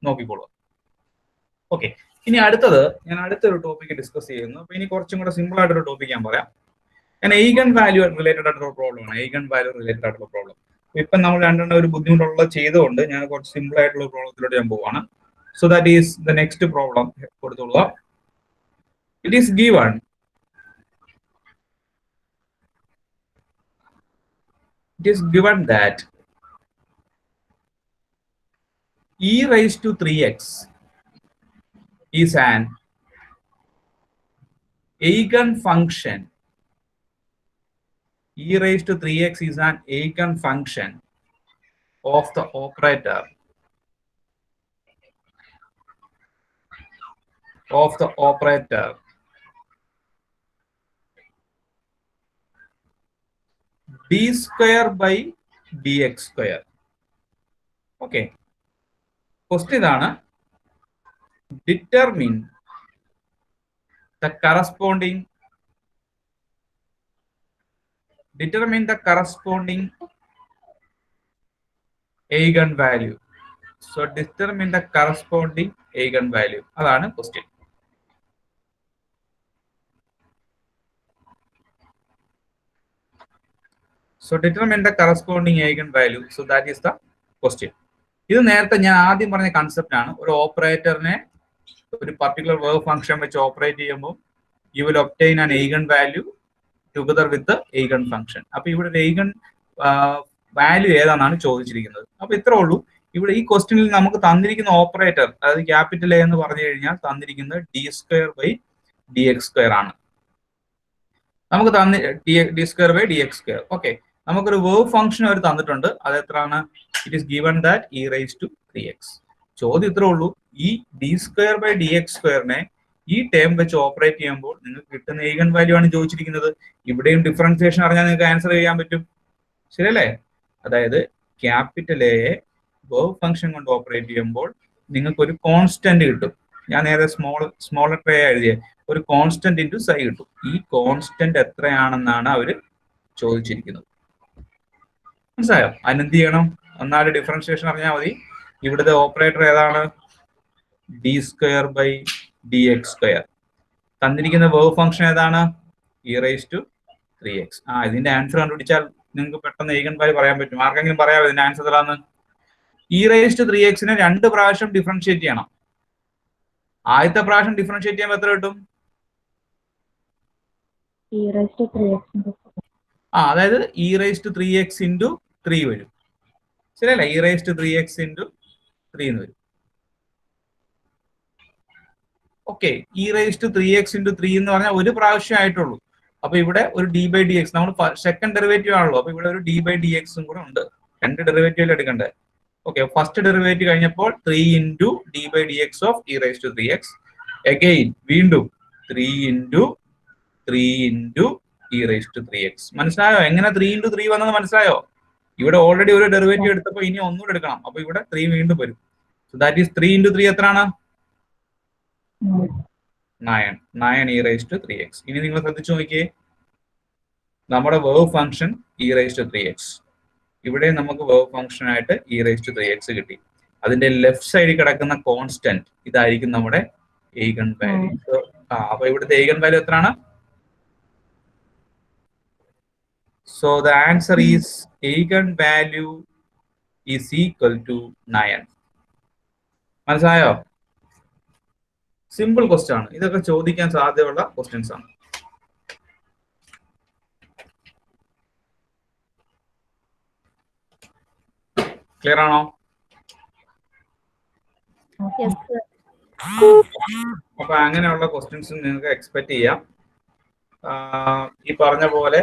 നോക്കിക്കോളൂ. ഓക്കെ, ഇനി ഞാൻ അടുത്തൊരു ടോപ്പിക് ഡിസ്കസ് ചെയ്യുന്നു. അപ്പൊ ഇനി കുറച്ചും കൂടെ സിമ്പിൾ ആയിട്ടൊരു ടോപ്പിക് ഞാൻ പറയാം. ഞാൻ എയ്ഗൺ വാല്യൂ റിലേറ്റഡ് ആയിട്ടുള്ള പ്രോബ്ലം ആണ്. എയ്ഗൺ വാല്യൂ റിലേറ്റഡ് ആയിട്ടുള്ള പ്രോബ്ലം. ഇപ്പൊ നമ്മൾ രണ്ടെണ്ണം ഒരു ബുദ്ധിമുട്ടുള്ള ചെയ്തുകൊണ്ട് ഞാൻ കുറച്ച് സിമ്പിൾ ആയിട്ടുള്ള പ്രോബ്ലത്തിലോട്ട് ഞാൻ പോവാണ്. So that is the next problem. It is given that e raised to 3x is an eigenfunction. E raised to 3x is an eigenfunction of the operator d square by dx square. Okay, question ഇതാണ്, determine the corresponding eigenvalue. So determine the corresponding eigenvalue. അതാണ് question. So determine the corresponding eigen value. So that is the question. ഇത് നേരത്തെ ഞാൻ ആദ്യം പറഞ്ഞ കൺസെപ്റ്റ് ആണ്. ഒരു ഓപ്പറേറ്ററിനെ ഒരു പർട്ടിക്കുലർ വേവ് ഫംഗ്ഷൻ വെച്ച് ഓപ്പറേറ്റ് ചെയ്യുമ്പോൾ you will obtain an eigen value together with eigen function. അപ്പൊ ഇവിടെ ഒരു ഐഗൺ വാല്യൂ ഏതാണെന്നാണ് ചോദിച്ചിരിക്കുന്നത്. അപ്പൊ ഇത്രേ ഉള്ളൂ. ഇവിടെ ഈ ക്വസ്റ്റ്യനിൽ നമുക്ക് തന്നിരിക്കുന്ന ഓപ്പറേറ്റർ, അതായത് ക്യാപിറ്റൽ എ എന്ന് പറഞ്ഞു കഴിഞ്ഞാൽ തന്നിരിക്കുന്നത് d²/dx² ആണ്. നമുക്ക് d²/dx². ഓക്കെ, നമുക്കൊരു വേവ് ഫംഗ്ഷൻ അവർ തന്നിട്ടുണ്ട്. അത് എത്രയാണ്? It is given that e⁻3x. ചോദ്യം ഇത്രേ ഉള്ളൂ. ഈ d²/dx²നെ ഈ ടേം വെച്ച് ഓപ്പറേറ്റ് ചെയ്യുമ്പോൾ നിങ്ങൾക്ക് കിട്ടുന്ന ഐഗൺ വാല്യൂ ആണ് ചോദിച്ചിരിക്കുന്നത്. ഇവിടെയും ഡിഫറൻസിയേഷൻ അറിഞ്ഞാൽ നിങ്ങൾക്ക് ആൻസർ ചെയ്യാൻ പറ്റും. ശരിയല്ലേ? അതായത് ക്യാപിറ്റൽ എയെ വേവ് ഫംഗ്ഷൻ കൊണ്ട് ഓപ്പറേറ്റ് ചെയ്യുമ്പോൾ നിങ്ങൾക്ക് ഒരു കോൺസ്റ്റന്റ് കിട്ടും. ഞാൻ നേരെ സ്മോൾ ലെറ്റർ എ എഴുതിയ ഒരു കോൺസ്റ്റന്റ് ഇൻറ്റു സൈ കിട്ടും. ഈ കോൺസ്റ്റന്റ് എത്രയാണെന്നാണ് അവര് ചോദിച്ചിരിക്കുന്നത്. മനസ്സിലായോ? അതിനെന്ത് ചെയ്യണം? ഒന്നാല് ഡിഫറൻസിയേഷൻ അറിഞ്ഞാൽ മതി. ഇവിടുത്തെ ഓപ്പറേറ്റർ ഏതാണ്? d²/dx². തന്നിരിക്കുന്ന വേവ് ഫംഗ്ഷൻ ഏതാണ്? e⁻3x. ഇതിന്റെ ആൻസർ കണ്ടുപിടിച്ചാൽ നിങ്ങൾക്ക് പെട്ടെന്ന് ഐഗൺ വാല്യൂ പറയാൻ പറ്റും. ആർക്കെങ്കിലും പറയാമോ ഇതിന്റെ ആൻസർ ഏതാന്ന്? e⁻3x-നെ 2 പ്രാവശ്യം ഡിഫറൻഷിയേറ്റ് ചെയ്യണം. ആദ്യത്തെ പ്രാവശ്യം ഡിഫറൻഷിയേറ്റ് ചെയ്യുമ്പോൾ എത്ര കിട്ടും? അതായത് e⁻3x × 3 വരും. ശരിയല്ലേ? e⁻3x × 3 എന്ന് വരും. ഓക്കെ, e⁻3x × 3 എന്ന് പറഞ്ഞാൽ ഒരു പ്രാവശ്യം ആയിട്ടുള്ളൂ. അപ്പൊ ഇവിടെ ഒരു d/dx, നമ്മൾ സെക്കൻഡ് ഡെറിവേറ്റീവ് ആണല്ലോ. അപ്പൊ ഇവിടെ ഒരു d/dx കൂടെ ഉണ്ട്. 2 ഡെറിവേറ്റീവ് എടുക്കണ്ടേ? ഓക്കെ, ഫസ്റ്റ് ഡെറിവേറ്റീവ് കഴിഞ്ഞപ്പോൾ 3 × d/dx ഓഫ് e⁻3x. അഗെയിൻ വീണ്ടും 3 × e⁻3x. മനസ്സിലായോ? എങ്ങനെ 3 × 3 വന്നത് മനസ്സിലായോ? ഇവിടെ ഓൾറെഡി ഒരു ഡെറിവേറ്റീവ് എടുത്തപ്പോൾ ഇനി ഒന്നുകൂടെ എടുക്കണം. അപ്പൊ ഇവിടെ 3 വീണ്ടും വരും. സോ ദാറ്റ് ഈസ് 3 × 3 എത്രയാണ്? 9 e⁻3x. ഇനി നിങ്ങൾ ശ്രദ്ധിച്ചു നോക്കിയേ, നമ്മുടെ വേവ് ഫംഗ്ഷൻ e⁻3x. ഇവിടെ നമുക്ക് വേവ് ഫംഗ്ഷൻ ആയിട്ട് e⁻3x കിട്ടി. അതിന്റെ ലെഫ്റ്റ് സൈഡിൽ കിടക്കുന്ന കോൺസ്റ്റന്റ് ഇതായിരിക്കും നമ്മുടെ ഐഗൺ വാല്യൂ. അപ്പൊ ഇവിടുത്തെ ഐഗൺ വാല്യൂ എത്രയാണ്? So the answer is eigenvalue is equal to 9. മനസ്സിലായോ? സിമ്പിൾ ക്വസ്റ്റ്യൻ ആണ്. ഇതൊക്കെ ചോദിക്കാൻ സാധ്യതയുള്ള ക്വസ്റ്റ്യൻസ് ആണ്. ക്ലിയർ ആണോ? അപ്പൊ അങ്ങനെയുള്ള ക്വസ്റ്റ്യൻസ് നിങ്ങൾക്ക് എക്സ്പെക്ട് ചെയ്യാം. ഈ പറഞ്ഞ പോലെ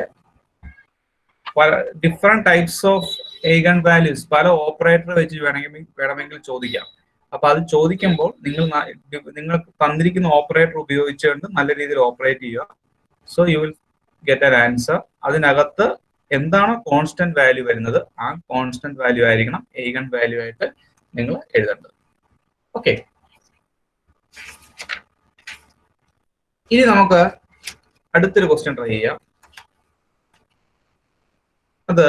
പല different types of eigen values പല ഓപ്പറേറ്റർ വെച്ച് വേണമെങ്കിൽ ചോദിക്കാം. അപ്പൊ അത് ചോദിക്കുമ്പോൾ നിങ്ങൾക്ക് തന്നിരിക്കുന്ന ഓപ്പറേറ്റർ ഉപയോഗിച്ചുകൊണ്ട് നല്ല രീതിയിൽ ഓപ്പറേറ്റ് ചെയ്യുക. So you will get an answer. അതിനകത്ത് എന്താണോ കോൺസ്റ്റന്റ് വാല്യൂ വരുന്നത് ആ കോൺസ്റ്റന്റ് വാല്യൂ ആയിരിക്കണം ഐഗൺ വാല്യൂ ആയിട്ട് നിങ്ങൾ എഴുതേണ്ടത്. ഓക്കെ, ഇനി നമുക്ക് അടുത്തൊരു ക്വസ്റ്റ്യൻ ട്രൈ ചെയ്യാം. അത്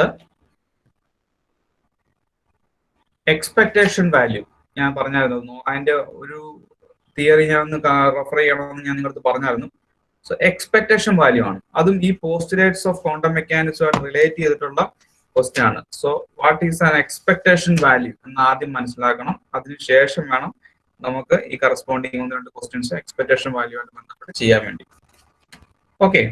എക്സ്പെക്ടേഷൻ വാല്യൂ. ഞാൻ പറഞ്ഞായിരുന്നു അതിന്റെ ഒരു തിയറി ഞാൻ ഒന്ന് റെഫർ ചെയ്യണമെന്ന് ഞാൻ നിങ്ങളടുത്ത് പറഞ്ഞായിരുന്നു. സോ എക്സ്പെക്ടേഷൻ വാല്യൂ ആണ്. അതും ഈ പോസ്റ്റുലേറ്റ്സ് ഓഫ് ക്വാണ്ടം മെക്കാനിക്സുമായിട്ട് റിലേറ്റ് ചെയ്തിട്ടുള്ള ക്വസ്റ്റ്യൻ ആണ്. So what is an expectation value എന്ന് ആദ്യം മനസ്സിലാക്കണം. അതിനുശേഷം വേണം നമുക്ക് ഈ കറസ്പോണ്ടിങ് 1-2 ക്വസ്റ്റ്യൻസ് എക്സ്പെക്ടേഷൻ വാല്യൂ ആയിട്ട് ബന്ധപ്പെട്ട് ചെയ്യാൻ വേണ്ടി. ഓക്കെ,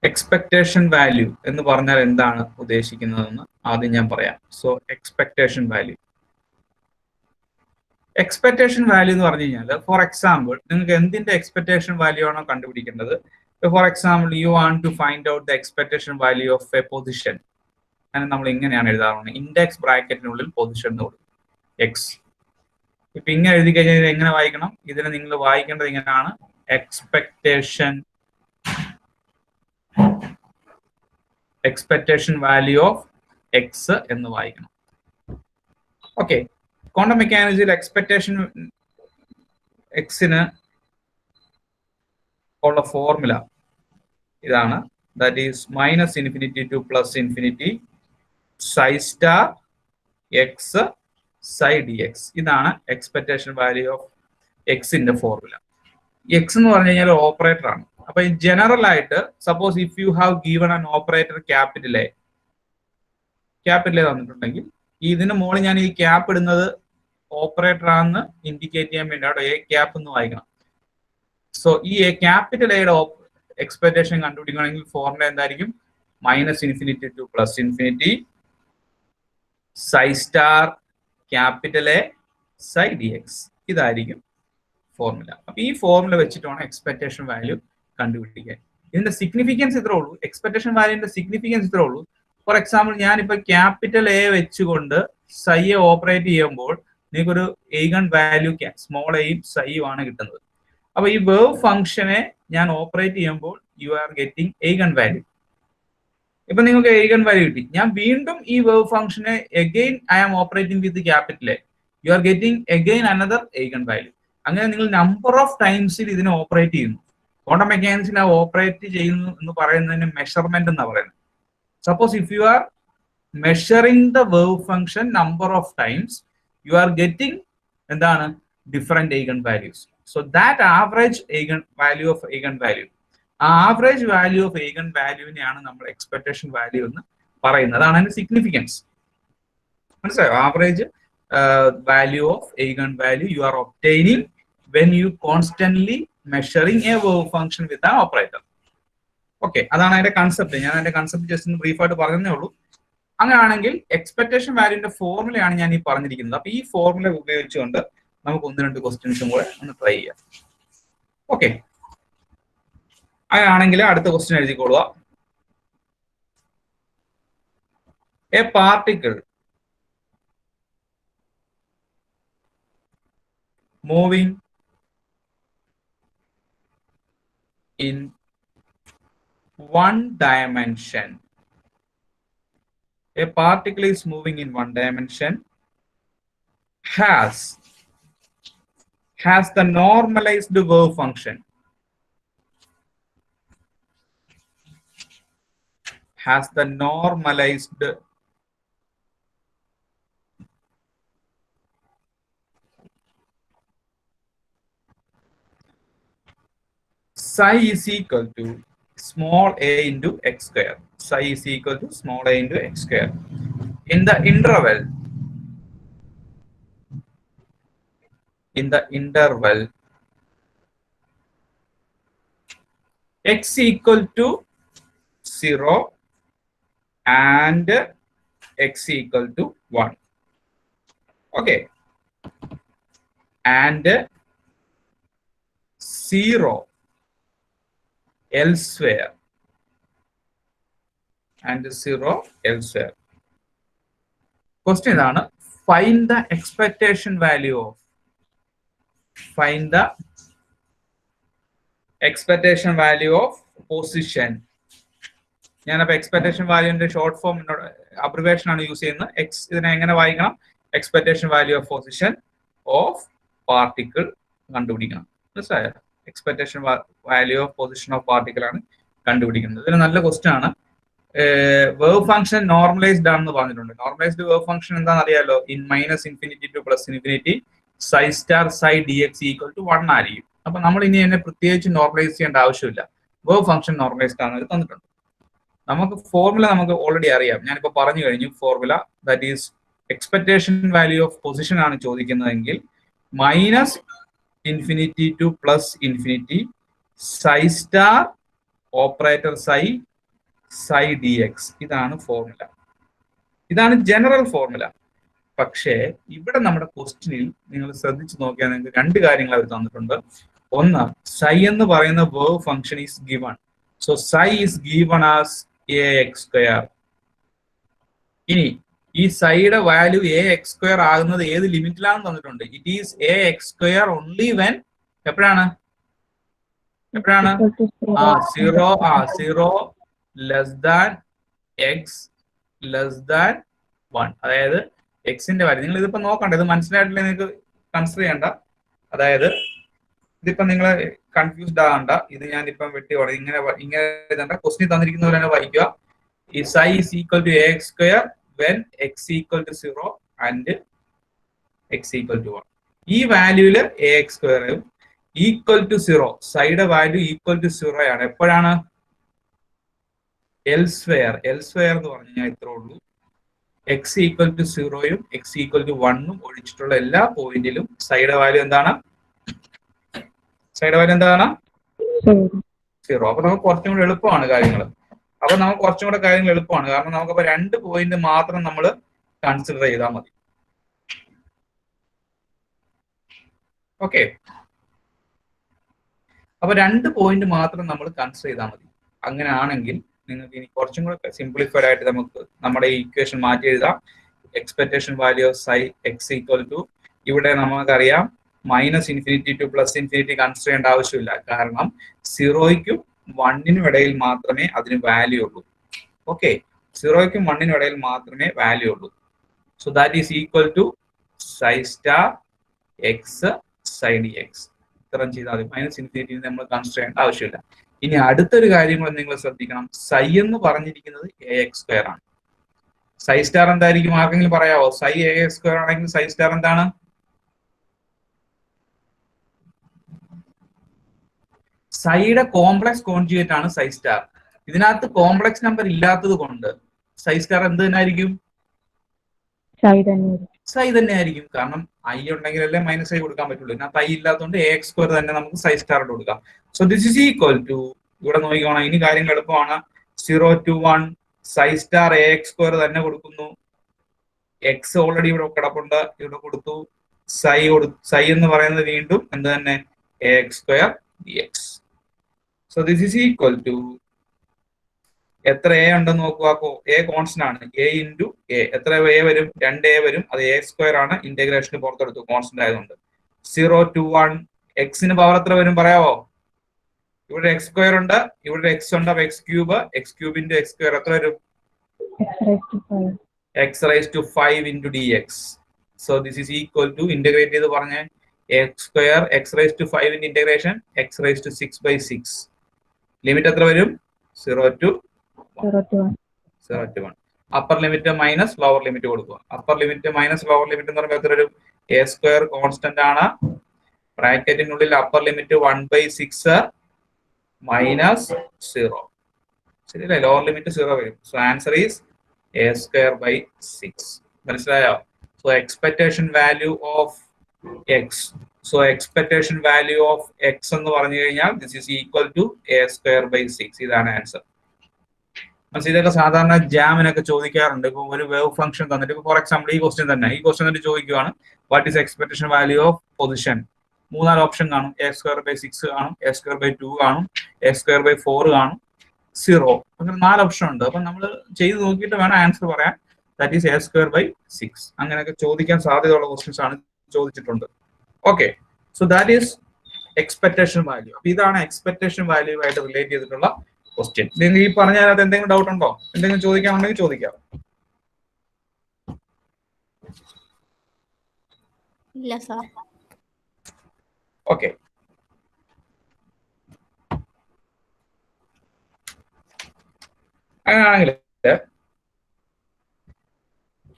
എക്സ്പെക്ടേഷൻ വാല്യൂ എന്ന് പറഞ്ഞാൽ എന്താണ് ഉദ്ദേശിക്കുന്നതെന്ന് ആദ്യം ഞാൻ പറയാം. സോ എക്സ്പെക്ടേഷൻ വാല്യൂ എന്ന് പറഞ്ഞു കഴിഞ്ഞാൽ, ഫോർ എക്സാമ്പിൾ നിങ്ങൾക്ക് എന്തിന്റെ എക്സ്പെക്ടേഷൻ വാല്യൂ ആണോ കണ്ടുപിടിക്കേണ്ടത്. For example you want to find out the expectation value of a position. അങ്ങനെ നമ്മൾ ഇങ്ങനെയാണ് എഴുതാറുള്ളത്. ഇൻഡെക്സ് ബ്രാക്കറ്റിനുള്ളിൽ പൊസിഷൻ എന്ന് കൊടുക്കും എക്സ്. ഇപ്പൊ ഇങ്ങനെ എഴുതി കഴിഞ്ഞാൽ എങ്ങനെ വായിക്കണം? ഇതിനെ നിങ്ങൾ വായിക്കേണ്ടത് ഇങ്ങനെയാണ്, എക്സ്പെക്ടേഷൻ വാല്യൂ ഓഫ് എക്സ് എന്ന് വായിക്കണം. ഓക്കെ, ക്വാണ്ടം മെക്കാനിക്സിൽ എക്സ്പെക്ടേഷൻ എക്സിന് ഉള്ള ഫോർമുല ഇതാണ്. That is -∞ to +∞ psi star x psi dx. ഇതാണ് എക്സ്പെക്ടേഷൻ വാല്യൂ ഓഫ് എക്സിന്റെ ഫോർമുല. എക്സ് എന്ന് പറഞ്ഞു കഴിഞ്ഞാൽ ഓപ്പറേറ്റർ ആണ്. അപ്പൊ ഈ ജനറൽ ആയിട്ട് suppose if you have given an operator capital A തന്നിട്ടുണ്ടെങ്കിൽ ഇതിന് മുകളിൽ ഞാൻ ഈ ക്യാപ്പ് ഇടുന്നത് ഓപ്പറേറ്റർ ആണെന്ന് ഇൻഡിക്കേറ്റ് ചെയ്യാൻ വേണ്ടി അവിടെ എ ക്യാപ്പ് എന്ന് വായിക്കണം. സോ ഈ ക്യാപിറ്റൽ എയുടെ എക്സ്പെക്ടേഷൻ കണ്ടുപിടിക്കണമെങ്കിൽ ഫോർമുല എന്തായിരിക്കും? -∞ to +∞ psi star capital A psi dx. ഇതായിരിക്കും ഫോർമുല. അപ്പൊ ഈ ഫോർമുല വെച്ചിട്ടാണ് എക്സ്പെക്ടേഷൻ വാല്യൂ കണ്ടുപിടിക്കാൻ. ഇതിന്റെ സിഗ്നിഫിക്കൻസ് ഇത്രേ ഉള്ളൂ. എക്സ്പെക്ടേഷൻ വാല്യൂന്റെ സിഗ്നിഫിക്കൻസ് ഇത്രേ ഉള്ളൂ. ഫോർ എക്സാമ്പിൾ ഞാനിപ്പോ ക്യാപിറ്റൽ എ വെച്ചുകൊണ്ട് സൈയെ ഓപ്പറേറ്റ് ചെയ്യുമ്പോൾ നിങ്ങൾക്കൊരു eigen വാല്യൂ സ്മോൾ എയും സൈയും ആണ് കിട്ടുന്നത്. അപ്പൊ ഈ വേവ് ഫംഗ്ഷനെ ഞാൻ ഓപ്പറേറ്റ് ചെയ്യുമ്പോൾ U are getting eigen value. ഇപ്പൊ നിങ്ങൾക്ക് eigen വാല്യൂ കിട്ടി. ഞാൻ വീണ്ടും ഈ വേവ് ഫംഗ്ഷനെ again I am operating with capital A. You are getting again another eigen value. അങ്ങനെ നിങ്ങൾ നമ്പർ ഓഫ് ടൈംസിൽ ഇതിനെ ഓപ്പറേറ്റ് ചെയ്യുന്നു. ക്വാണ്ടം മെക്കാനിക്സിൽ ആ ഓപ്പറേറ്റ് ചെയ്യുന്നു എന്ന് പറയുന്നതിന് മെഷർമെന്റ് എന്നാണ് പറയുന്നത്. Suppose if you are measuring the wave function number of times you are getting എന്താണ്? Different eigen values. So that average eigen value of eigen value, ആ ആവറേജ് വാല്യൂ ഓഫ് eigen വാല്യൂവിനെയാണ് നമ്മൾ എക്സ്പെക്ടേഷൻ വാല്യൂ എന്ന് പറയുന്നത്. അതാണ് അതിന്റെ സിഗ്നിഫിക്കൻസ്. മനസ്സിലായോ? Average value of eigen value you are obtaining when you constantly measuring a wave function with an operator. Okay, അതാണ് അതിന്റെ കൺസെപ്റ്റ്. ഞാൻ അതിന്റെ കൺസെപ്റ്റ് ജസ്റ്റ് ഒന്ന് ബ്രീഫായിട്ട് പറഞ്ഞതേ ഉള്ളൂ. അങ്ങനെയാണെങ്കിൽ എക്സ്പെക്ടേഷൻ വാല്യൂന്റെ ഫോർമുലയാണ് ഞാൻ ഈ പറഞ്ഞിരിക്കുന്നത്. അപ്പൊ ഈ ഫോർമുല ഉപയോഗിച്ചുകൊണ്ട് നമുക്ക് 1-2 ക്വസ്റ്റ്യൻസും കൂടെ ഒന്ന് ട്രൈ ചെയ്യാം. ഓക്കെ, അങ്ങനെയാണെങ്കിൽ അടുത്ത ക്വസ്റ്റ്യൻ എഴുതിക്കൊള്ളുക. A particle moving in one dimension. A particle is moving in one dimension, has the normalized wave function. Has the normalized psi is equal to small a into x square. Psi is equal to small a into x square. In the interval x equal to 0 and x equal to 1. Okay, and 0 elsewhere and 0 elsewhere. Question is, find the expectation value of position. ഞാനപ്പോൾ എക്സ്പെക്ടേഷൻ വാല്യൂന്റെ ഷോർട്ട് ഫോം അബ്രിവേഷൻ ആണ് യൂസ് ചെയ്യുന്നത്. ഇതിനെ എങ്ങനെ വായിക്കണം? Expectation value of position of particle കണ്ടുപിടിക്കണം. മനസ്സിലായോ? Expectation value of position of particle ആണ് കണ്ടുപിടിക്കുന്നത്. ഇതിന് നല്ല ക്വസ്റ്റ്യൻ ആണ്. വേവ് ഫംഗ്ഷൻ നോർമലൈസ്ഡ് ആണെന്ന് പറഞ്ഞിട്ടുണ്ട്. നോർമലൈസ്ഡ് വേവ് ഫംഗ്ഷൻ എന്താണെന്ന് അറിയാലോ? In -∞ to +∞ psi star psi dx equal to 1 ആയിരിക്കും. അപ്പൊ നമ്മൾ ഇനി എന്നെ പ്രത്യേകിച്ച് നോർമലൈസ് ചെയ്യേണ്ട ആവശ്യമില്ല. വേവ് ഫംഗ്ഷൻ നോർമലൈസ്ഡ് ആണെന്ന് തന്നിട്ടുണ്ട്. നമുക്ക് ഫോർമുല നമുക്ക് ഓൾറെഡി അറിയാം. ഞാനിപ്പോ പറഞ്ഞു കഴിഞ്ഞു formula. That is expectation value of position ആണ് ചോദിക്കുന്നതെങ്കിൽ -∞ to +∞ psi star operator psi dx. ഇതാണ് ഫോർമുല. ഇതാണ് ജനറൽ ഫോർമുല. പക്ഷേ ഇവിടെ നമ്മുടെ ക്വസ്റ്റ്യനിൽ നിങ്ങൾ ശ്രദ്ധിച്ചു നോക്കിയാൽ നിങ്ങൾക്ക് 2 കാര്യങ്ങൾ അവർ തന്നിട്ടുണ്ട്. ഒന്ന്, psi എന്ന് പറയുന്ന wave function is given. So psi is given as ax². ഇനി ഈ സൈയുടെ വാല്യൂ ax² ആകുന്നത് ഏത് ലിമിറ്റിലാണെന്ന് തന്നിട്ടുണ്ട്. It is ax² only when എപ്പോഴാണ് 0 less than x less than 1. അതായത് എക്സിന്റെ വാല്യൂ നിങ്ങൾ ഇതിപ്പോ നോക്കണ്ട, ഇത് മനസ്സിലായിട്ടില്ല നിങ്ങൾക്ക് കൺസിഡർ ചെയ്യണ്ട. അതായത് ഇതിപ്പോ നിങ്ങൾ കൺഫ്യൂസ്ഡ് ആകണ്ട. ഇത് ഞാൻ ഇപ്പം വെട്ടി ഇങ്ങനെ എഴുതണ്ട. ക്വസ്റ്റ്യൻ തന്നിരിക്കുന്നവരെ തന്നെ വായിക്കുക. ഈ psi is equal to ax² when x equal to 0 and x equal to 1. ഈ വാല്യൂല് ax² ഈക്വൽ ടു 0, സൈയുടെ വാല്യൂ ഈക്വൽ ടു 0 ആണ്. എപ്പോഴാണ്? എൽസ്വെയർ എന്ന് പറഞ്ഞു കഴിഞ്ഞാൽ ഇത്രേ ഉള്ളൂ. എക്സ് ഈക്വൽ ടു 0യും എക്സ് ഈക്വൽ ടു 1ഉം ഒഴിച്ചിട്ടുള്ള എല്ലാ പോയിന്റിലും സൈയുടെ വാല്യൂ എന്താണ്? 0. അപ്പൊ നമുക്ക് കുറച്ചും കൂടെ എളുപ്പമാണ് കാര്യങ്ങൾ. കാരണം നമുക്കപ്പോ 2 പോയിന്റ് മാത്രം നമ്മൾ കൺസിഡർ ചെയ്താൽ മതി. ഓക്കെ, അപ്പൊ 2 പോയിന്റ് മാത്രം നമ്മൾ കൺസിഡർ ചെയ്താൽ മതി. അങ്ങനെയാണെങ്കിൽ നിങ്ങൾക്ക് ഇനി കുറച്ചും കൂടെ സിംപ്ലിഫൈഡ് ആയിട്ട് നമുക്ക് നമ്മുടെ ഈ ഇക്വേഷൻ മാറ്റി എഴുതാം. Expectation value of psi x equal to, ഇവിടെ നമുക്കറിയാം -∞ ടു +∞ കൺസിഡർ ചെയ്യേണ്ട ആവശ്യമില്ല. കാരണം 0യ്ക്കും 1നും ഇടയിൽ മാത്രമേ അതിന് വാല്യൂ ഉള്ളൂ. ഓക്കെ, 0യ്ക്കും 1നും ഇടയിൽ മാത്രമേ വാല്യൂ ഉള്ളൂ. So that is equal to psi star x psi d x. ഇത്രയും ചെയ്താൽ മതി. -∞ നമ്മൾ കൺസിഡർ ചെയ്യേണ്ട ആവശ്യമില്ല. ഇനി അടുത്തൊരു കാര്യം കൂടെ നിങ്ങൾ ശ്രദ്ധിക്കണം. സൈ എന്ന് പറഞ്ഞിരിക്കുന്നത് ax² ആണ്. സൈ സ്റ്റാർ എന്തായിരിക്കും? ആർക്കെങ്കിലും പറയാവോ? സൈ ax² ആണെങ്കിൽ സൈ സ്റ്റാർ എന്താണ്? സൈയുടെ കോംപ്ലക്സ് കോൺജുഗേറ്റ് ആണ് സൈ സ്റ്റാർ. ഇതിനകത്ത് കോംപ്ലക്സ് നമ്പർ ഇല്ലാത്തത് കൊണ്ട് സൈ സ്റ്റാർ എന്ത് തന്നെ ആയിരിക്കും? സൈ തന്നെ ആയിരിക്കും. കാരണം ഐ ഉണ്ടെങ്കിലല്ലേ -i കൊടുക്കാൻ പറ്റുള്ളൂ. ഇതിനകത്ത് ഐ ഇല്ലാത്തതുകൊണ്ട് ax² തന്നെ നമുക്ക് സൈ സ്റ്റാർ കൊടുക്കാം. So this is equal to, ഇവിടെ നോക്കിക്കോണം, ഇനി കാര്യങ്ങൾ എളുപ്പമാണ്. 0 to 1 സൈ സ്റ്റാർ ax² തന്നെ കൊടുക്കുന്നു. എക്സ് ഓൾറെഡി ഇവിടെ കിടപ്പുണ്ട്, ഇവിടെ കൊടുത്തു. സൈ എന്ന് പറയുന്നത് വീണ്ടും എന്ത് തന്നെ? ax² dx. So this is equal to, എത്ര എ ഉണ്ടെന്ന് നോക്കുക. എ കോൺസ്റ്റന്റ് ആണ്. a ഇൻറ്റു എ, എത്ര എ വരും? 2a വരും. അത് ax² ആണ്. ഇന്റഗ്രേഷന് പുറത്തെടുത്തു കോൺസ്റ്റന്റ് ആയതുകൊണ്ട്. 0 to 1 എക്സിന് പവർ എത്ര വരും പറയാവോ? ഇവിടെ x² ഉണ്ട്, ഇവിടെ x ഉണ്ട്. അപ്പൊ x ക്യൂബിന്റെ x² എത്ര വരും? x raised to 5 into dx. So this is equal to, integrate ചെയ്ത് പറഞ്ഞ x² x raised to 5 in integration x raised to 6/6. Limit എത്ര വരും? 0 to 1. Upper limit minus lower limit കൊടുക്കുക. Upper limit minus lower limit എന്ന് പറയുമ്പോൾ എത്ര വരും? a² കോൺസ്റ്റന്റ് ആണ്. ബ്രാക്കറ്റിനുള്ളിൽ അപ്പർ ലിമിറ്റ് 1/6 മൈനസ് 0. ശരിയല്ലേ? ലോവർ ലിമിറ്റ് 0 വരും. So answer is a²/6. മനസ്സിലായോ? So expectation value of X. So expectation value of X എന്ന് പറഞ്ഞു കഴിഞ്ഞാൽ this is equal to a²/6. ഇതാണ് ആൻസർ. ഇതൊക്കെ സാധാരണ ജാമിനൊക്കെ ചോദിക്കാറുണ്ട്. ഇപ്പൊ ഒരു വേവ് ഫംഗ്ഷൻ തന്നിട്ട്, ഇപ്പൊ ഫോർ എക്സാമ്പിൾ ഈ ക്വസ്റ്റ്യൻ തന്നെ ചോദിക്കുകയാണ്, what is expectation value of position? 3-4 option കാണും. a²/6 കാണും, a²/2 കാണും, a²/4 കാണും, 0. അങ്ങനെ 4 ഓപ്ഷൻ ഉണ്ട്. അപ്പൊ നമ്മൾ ചെയ്ത് നോക്കിയിട്ട് വേണം ആൻസർ പറയാൻ. That is a²/6. അങ്ങനെയൊക്കെ ചോദിക്കാൻ സാധ്യതയുള്ള ക്വസ്റ്റ്യൻസ് ആണ് ചോദിച്ചിട്ടുണ്ട്. Okay, so that is expectation value. അപ്പൊ ഇതാണ് എക്സ്പെക്ടേഷൻ വാല്യൂ ആയിട്ട് റിലേറ്റ് ചെയ്തിട്ടുള്ള ക്വസ്റ്റ്യൻ. നിങ്ങൾ ഈ പറഞ്ഞതിനകത്ത് എന്തെങ്കിലും ഡൗട്ട് ഉണ്ടോ? എന്തെങ്കിലും ചോദിക്കാനുണ്ടെങ്കിൽ ചോദിക്കാം. ഇല്ല സാർ. ഓക്കെ, അങ്ങനെയാണെങ്കിൽ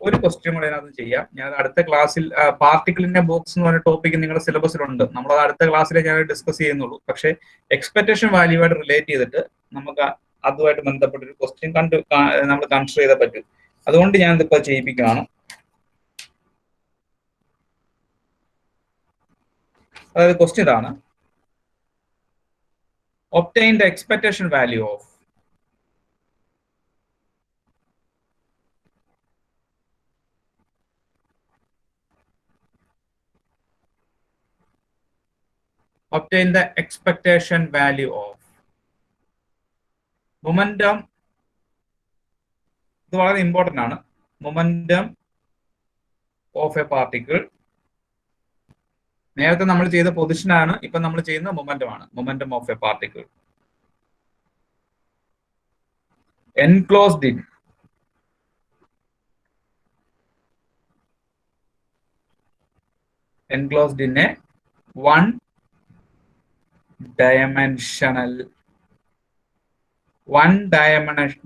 ഒരു ക്വസ്റ്റ്യൻ കൂടെ അതിനകത്ത് ചെയ്യാം. ഞാൻ അടുത്ത ക്ലാസ്സിൽ പാർട്ടിക്കിളിന്റെ ബോക്സ് എന്ന് പറഞ്ഞ ടോപ്പിക് നിങ്ങളുടെ സിലബസിലുണ്ട്. നമ്മൾ അടുത്ത ക്ലാസ്സിലെ ഞാൻ ഡിസ്കസ് ചെയ്യുന്നുള്ളൂ. പക്ഷേ എക്സ്പെക്ടേഷൻ വാല്യൂവായിട്ട് റിലേറ്റ് ചെയ്തിട്ട് നമുക്ക് അതുമായിട്ട് ബന്ധപ്പെട്ട ഒരു ക്വസ്റ്റ്യൻ നമ്മൾ കൺസിഡർ ചെയ്താൽ പറ്റും. അതുകൊണ്ട് ഞാൻ ഇതിപ്പോ ചെയ്യിപ്പിക്കുകയാണ്. അതായത് ക്വസ്റ്റ്യൻ ഇതാണ്: obtain the expectation value of momentum. ഇത് വളരെ ഇമ്പോർട്ടന്റ് ആണ്. momentum of a particle. നേരത്തെ നമ്മൾ ചെയ്ത പൊസിഷൻ ആണ്, ഇപ്പൊ നമ്മൾ ചെയ്യുന്ന മൊമെന്റം ആണ്. momentum of a particle enclosed in a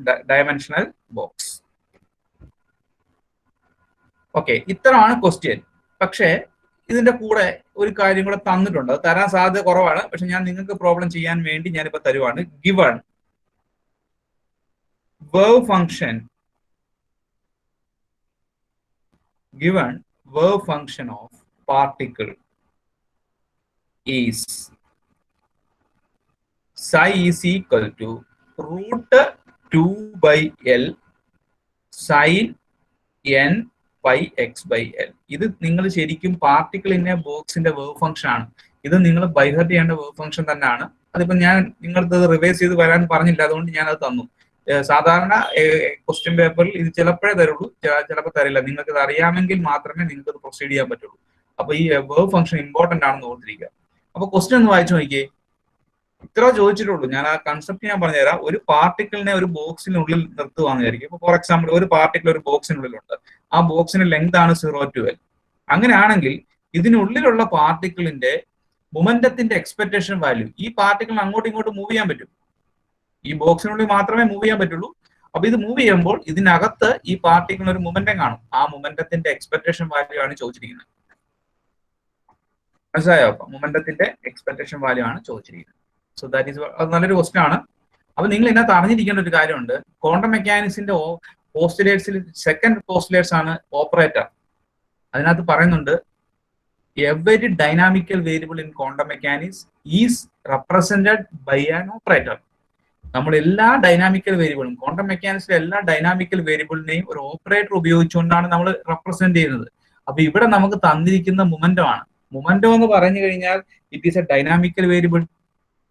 one-dimensional box. Okay, ഇത്രയാണ് ക്വസ്റ്റ്യൻ. പക്ഷേ ഇതിന്റെ കൂടെ ഒരു കാര്യം കൂടെ തന്നിട്ടുണ്ട്. അത് തരാൻ സാധ്യത കുറവാണ്, പക്ഷെ ഞാൻ നിങ്ങൾക്ക് പ്രോബ്ലം ചെയ്യാൻ വേണ്ടി ഞാനിപ്പോ തരുവാണ്. Given verb function of particle is psi is equal to root 2 by L sin n pi x by L. ഇത് നിങ്ങൾ ശരിക്കും പാർട്ടിക്കിൾ ഇൻ എ ബോക്സിന്റെ വേർബ് ഫംഗ്ഷൻ ആണ്. ഇത് നിങ്ങൾ ബൈഹർട്ട് ചെയ്യേണ്ട വേർബ് ഫംഗ്ഷൻ തന്നെയാണ്. അതിപ്പോ ഞാൻ നിങ്ങൾക്ക് റിവൈസ് ചെയ്ത് വരാൻ പറഞ്ഞില്ല, അതുകൊണ്ട് ഞാൻ അത് തന്നു. സാധാരണ ക്വസ്റ്റ്യൻ പേപ്പറിൽ ഇത് ചിലപ്പോഴേ തരുള്ളൂ, ചിലപ്പോൾ തരില്ല. നിങ്ങൾക്ക് ഇത് അറിയാമെങ്കിൽ മാത്രമേ നിങ്ങൾക്ക് ഇത് പ്രൊസീഡ് ചെയ്യാൻ പറ്റുള്ളൂ. അപ്പൊ ഈ വേർബ് ഫംഗ്ഷൻ ഇമ്പോർട്ടന്റ് ആണെന്ന് ഓർത്തിരിക്കുക. അപ്പൊ ക്വസ്റ്റ്യൻ ഒന്ന് വായിച്ചു നോക്കിയേ. ഇത്ര ചോദിച്ചിട്ടുള്ളൂ. ഞാൻ ആ കൺസെപ്റ്റ് ഞാൻ പറഞ്ഞുതരാം. ഒരു പാർട്ടിക്കിളിനെ ഒരു ബോക്സിനുള്ളിൽ നിർത്തുവാന്ന് വിചാരിക്കും. ഇപ്പൊ ഫോർ എക്സാമ്പിൾ ഒരു പാർട്ടിക്കിൾ ഒരു ബോക്സിനുള്ളിലുണ്ട്. ആ ബോക്സിന്റെ ലെങ്ത് ആണ് 0 to L. അങ്ങനെയാണെങ്കിൽ ഇതിനുള്ളിലുള്ള പാർട്ടിക്കിളിന്റെ മൊമെന്റത്തിന്റെ എക്സ്പെക്ടേഷൻ വാല്യൂ, ഈ പാർട്ടിക്കിളിന് അങ്ങോട്ടും ഇങ്ങോട്ടും മൂവ് ചെയ്യാൻ പറ്റും. ഈ ബോക്സിനുള്ളിൽ മാത്രമേ മൂവ് ചെയ്യാൻ പറ്റുള്ളൂ. അപ്പൊ ഇത് മൂവ് ചെയ്യുമ്പോൾ ഇതിനകത്ത് ഈ പാർട്ടിക്കിളിന് ഒരു മൊമെന്റം കാണും. ആ മൊമെന്റത്തിന്റെ എക്സ്പെക്ടേഷൻ വാല്യൂ ആണ് ചോദിച്ചിരിക്കുന്നത്. മനസ്സിലായോ? മൊമെന്റത്തിന്റെ എക്സ്പെക്ടേഷൻ വാല്യൂ ആണ് ചോദിച്ചിരിക്കുന്നത്. സോ ദാറ്റ് ഈസ്, അത് നല്ലൊരു ക്വസ്റ്റ്യൻ ആണ്. അപ്പൊ നിങ്ങൾ ഇതിനകത്ത് അറിഞ്ഞിരിക്കേണ്ട ഒരു കാര്യമുണ്ട്. ക്വാണ്ടം മെക്കാനിക്സിന്റെ പോസ്റ്റുലേറ്റ്സിൽ സെക്കൻഡ് പോസ്റ്റുലേറ്റ്സ് ആണ് ഓപ്പറേറ്റർ. അതിനകത്ത് പറയുന്നുണ്ട് every dynamical variable in quantum mechanics is represented by an operator. നമ്മൾ എല്ലാ ഡൈനാമിക്കൽ വേരിയബിളും ക്വാണ്ടം മെക്കാനിക്സിലെ എല്ലാ ഡൈനാമിക്കൽ വേരിയബിളിനെയും ഒരു ഓപ്പറേറ്റർ ഉപയോഗിച്ചുകൊണ്ടാണ് നമ്മൾ റെപ്രസെന്റ് ചെയ്യുന്നത്. അപ്പൊ ഇവിടെ നമുക്ക് തന്നിരിക്കുന്ന മൊമെന്റം ആണ്. മൊമെന്റം എന്ന് പറഞ്ഞു കഴിഞ്ഞാൽ it is A dynamical variable.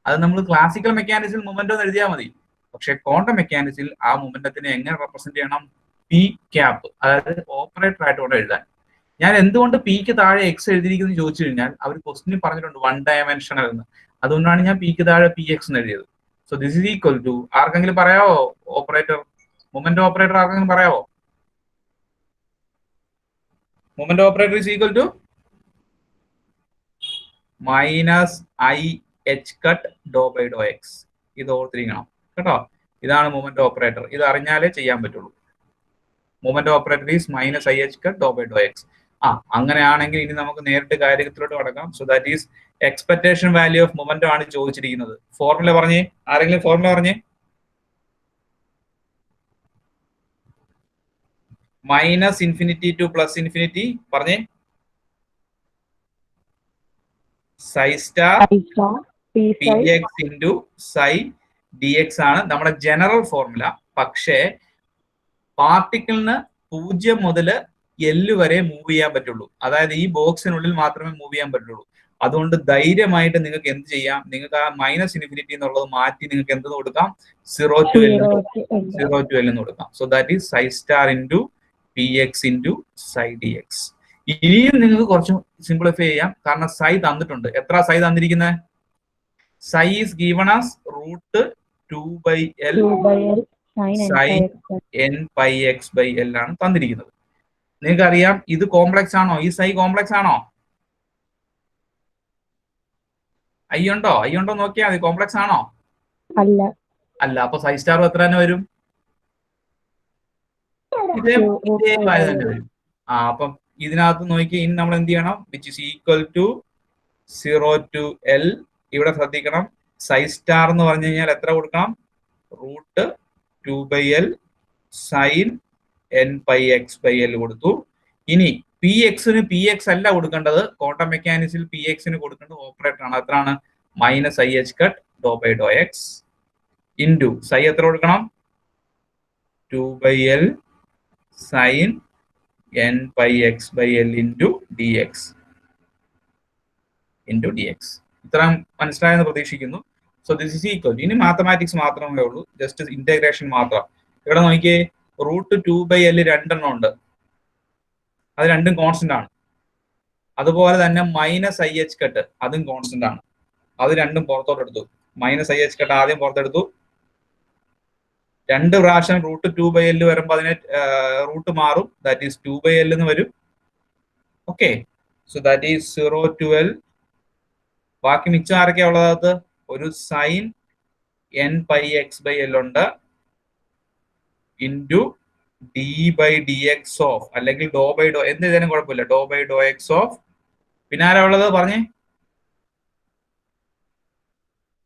അത് നമ്മൾ ക്ലാസിക്കൽ മെക്കാനിക്സിൽ മൊമെന്റം എന്ന് എഴുതിയാൽ മതി. പക്ഷെ ക്വാണ്ടം മെക്കാനിക്സിൽ ആ മൊമെന്റത്തിനെ എങ്ങനെ റെപ്രസെന്റ് ചെയ്യണം? പി ക്യാപ്പ്, അതായത് ഓപ്പറേറ്റർ ആയിട്ട് കൊണ്ട് എഴുതാൻ. ഞാൻ എന്തുകൊണ്ട് പിക്ക് താഴെ എക്സ് എഴുതിയിരിക്കുന്നത് ചോദിച്ചു കഴിഞ്ഞാൽ അവർ ക്വസ്റ്റിനിൽ പറഞ്ഞിട്ടുണ്ട് 1 dimensional എന്ന്. അതുകൊണ്ടാണ് ഞാൻ പിക്ക് താഴെ പി എക്സ് എന്ന് എഴുതിയത്. So this is equal to, ആർക്കെങ്കിലും പറയാവോ ഓപ്പറേറ്റർ, മൊമെന്റ് ഓപ്പറേറ്റർ ആർക്കെങ്കിലും പറയാവോ? Moment operator is equal to -i(h cut doh by Dr x. ഇത് ഓർത്തിരിക്കണം കേട്ടോ. ഇതാണ് മൊമെന്റ് ഓപ്പറേറ്റർ. ഇത് അറിഞ്ഞാലേ ചെയ്യാൻ പറ്റുള്ളൂ. Moment operator is -i(h cut doh by Dr x. അങ്ങനെയാണെങ്കിൽ ഇനി നമുക്ക് നേരിട്ട് കാര്യത്തിലോട്ട് കടക്കാം. So that is expectation value of momentum ആണ് ചോദിച്ചിരിക്കുന്നത്. ഫോർമുല പറഞ്ഞേ, ആരെങ്കിലും ഫോർമുല പറഞ്ഞേ? -∞ to +∞ പറഞ്ഞേ. psi star px into psi dx ആണ് നമ്മുടെ ജനറൽ ഫോർമുല. പക്ഷേ പാർട്ടിക്കിളിന് 0 മുതൽ L വരെ മൂവ് ചെയ്യാൻ പറ്റുള്ളൂ. അതായത് ഈ ബോക്സിനുള്ളിൽ മാത്രമേ മൂവ് ചെയ്യാൻ പറ്റുള്ളൂ. അതുകൊണ്ട് ധൈര്യമായിട്ട് നിങ്ങൾക്ക് എന്ത് ചെയ്യാം? നിങ്ങൾക്ക് ആ -∞ എന്നുള്ളത് മാറ്റി നിങ്ങൾക്ക് എന്ത് കൊടുക്കാം? 0 to L എന്ന് കൊടുക്കാം. So that is psi star into px into psi dx. ഇനിയും നിങ്ങൾക്ക് കുറച്ച് സിംപ്ലിഫൈ ചെയ്യാം, കാരണം psi തന്നിട്ടുണ്ട്. എത്ര psi തന്നിരിക്കുന്നത്? psi is given as √2 by L sin n pi x by L ആണ് തന്നിരിക്കുന്നത്. നിങ്ങൾക്ക് അറിയാം ഇത് കോംപ്ലക്സ് ആണോ? ഈ psi കോംപ്ലക്സ് ആണോ? അയ്യുണ്ടോ നോക്കിയാൽ മതി. കോംപ്ലക്സ് ആണോ? അല്ല. അപ്പൊ psi സ്റ്റാർ എത്ര തന്നെ വരും? ഇതേ വാല്യൂ തന്നെ വരും. അപ്പം ഇതിനകത്ത് നോക്കി ഇനി നമ്മൾ എന്ത് ചെയ്യണം? Which is equal to 0 to L. ഇവിടെ ശ്രദ്ധിക്കണം, psi സ്റ്റാർ എന്ന് പറഞ്ഞു കഴിഞ്ഞാൽ എത്ര കൊടുക്കണം? √2 by L sin n pi x by L കൊടുത്തു. ഇനി പി എക്സിന് പി എക്സ് അല്ല കൊടുക്കേണ്ടത്. ക്വാണ്ടം മെക്കാനിക്സിൽ പി എക്സിന് കൊടുക്കേണ്ടത് ഓപ്പറേറ്റർ ആണ്. എത്രയാണ്? -i(h cut doh by Dr x into psi എത്ര കൊടുക്കണം? 2 by L sin n pi x by L into dx. ഇത്രയും മനസ്സിലായെന്ന് പ്രതീക്ഷിക്കുന്നു. So this is equal. ഇനി മാത്തമാറ്റിക്സ് മാത്രമേ ഉള്ളൂ, ജസ്റ്റ് ഇന്റഗ്രേഷൻ മാത്രം. ഇവിടെ നോക്കിയേ, √2 by L 2 എണ്ണം ഉണ്ട്. അത് രണ്ടും കോൺസ്റ്റന്റ് ആണ്. അതുപോലെ തന്നെ -i(h cut അതും കോൺസ്റ്റന്റ് ആണ്. അത് രണ്ടും പുറത്തോട്ടെടുത്തു. -i(h cut ആദ്യം പുറത്തെടുത്തു. 2 പ്രാവശ്യം √2 by L വരുമ്പോൾ അതിനെ റൂട്ട് മാറും. ദാറ്റ് ഈസ് 2 by L എന്ന് വരും. Okay, so that is 0 to L. ബാക്കി മിച്ചം ആരൊക്കെയാ ഉള്ളത്? ഒരു sin n pi x by L ഉണ്ട് into d by dx of, അല്ലെങ്കിൽ ഡോ ബൈ ഡോ എന്ത് ചെയ്താലും കുഴപ്പമില്ല, doe by Dr x of പിന്നെ ആരാ ഉള്ളത് പറഞ്ഞേ?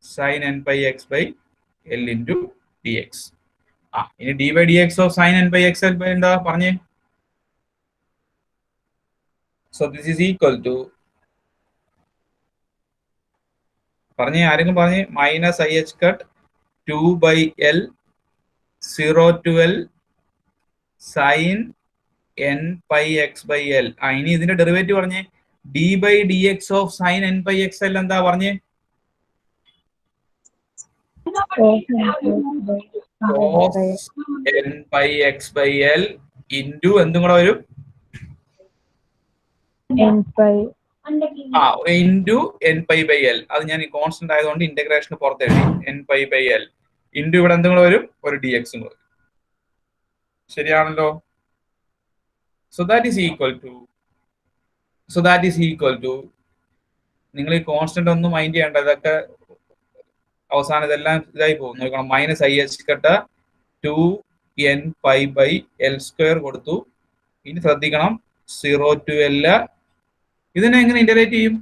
Sine n pi x by L into d x. ഇനി d by d x of sine n pi x l by എന്താ പറഞ്ഞേ? So this is equal to പറഞ്ഞേ, ആരെങ്കിലും പറഞ്ഞേ, minus i h cut 2 by l 0 to l sine n pi x by L. ഇനി ഇതിന്റെ ഡെറിവേറ്റീവ് പറഞ്ഞേ, d by d x of sine n pi x L എന്താ പറഞ്ഞേ? Cos n pi x by L into എന്തും കൂടെ വരും, into n pi by L. അത് ഞാൻ കോൺസ്റ്റന്റ് ആയതുകൊണ്ട് ഇന്റഗ്രേഷന് പുറത്ത് എഴുതി, n pi by L into ഇവിടെ എന്തും കൂടെ വരും, ഒരു ഡി എക്സും കൂടെ വരും. ശരിയാണല്ലോ? So that is equal to നിങ്ങൾ ഈ കോൺസ്റ്റന്റ് ഒന്നും മൈൻഡ് ചെയ്യേണ്ട, ഇതൊക്കെ അവസാനം ഇതെല്ലാം ഇതായി പോകും. നോക്കണം, minus i h cut 2 n pi by L square കൊടുത്തു. ഇനി ശ്രദ്ധിക്കണം, 0 ടു എൽ. ഇതിനെ എങ്ങനെ ഇന്റഗ്രേറ്റ് ചെയ്യും?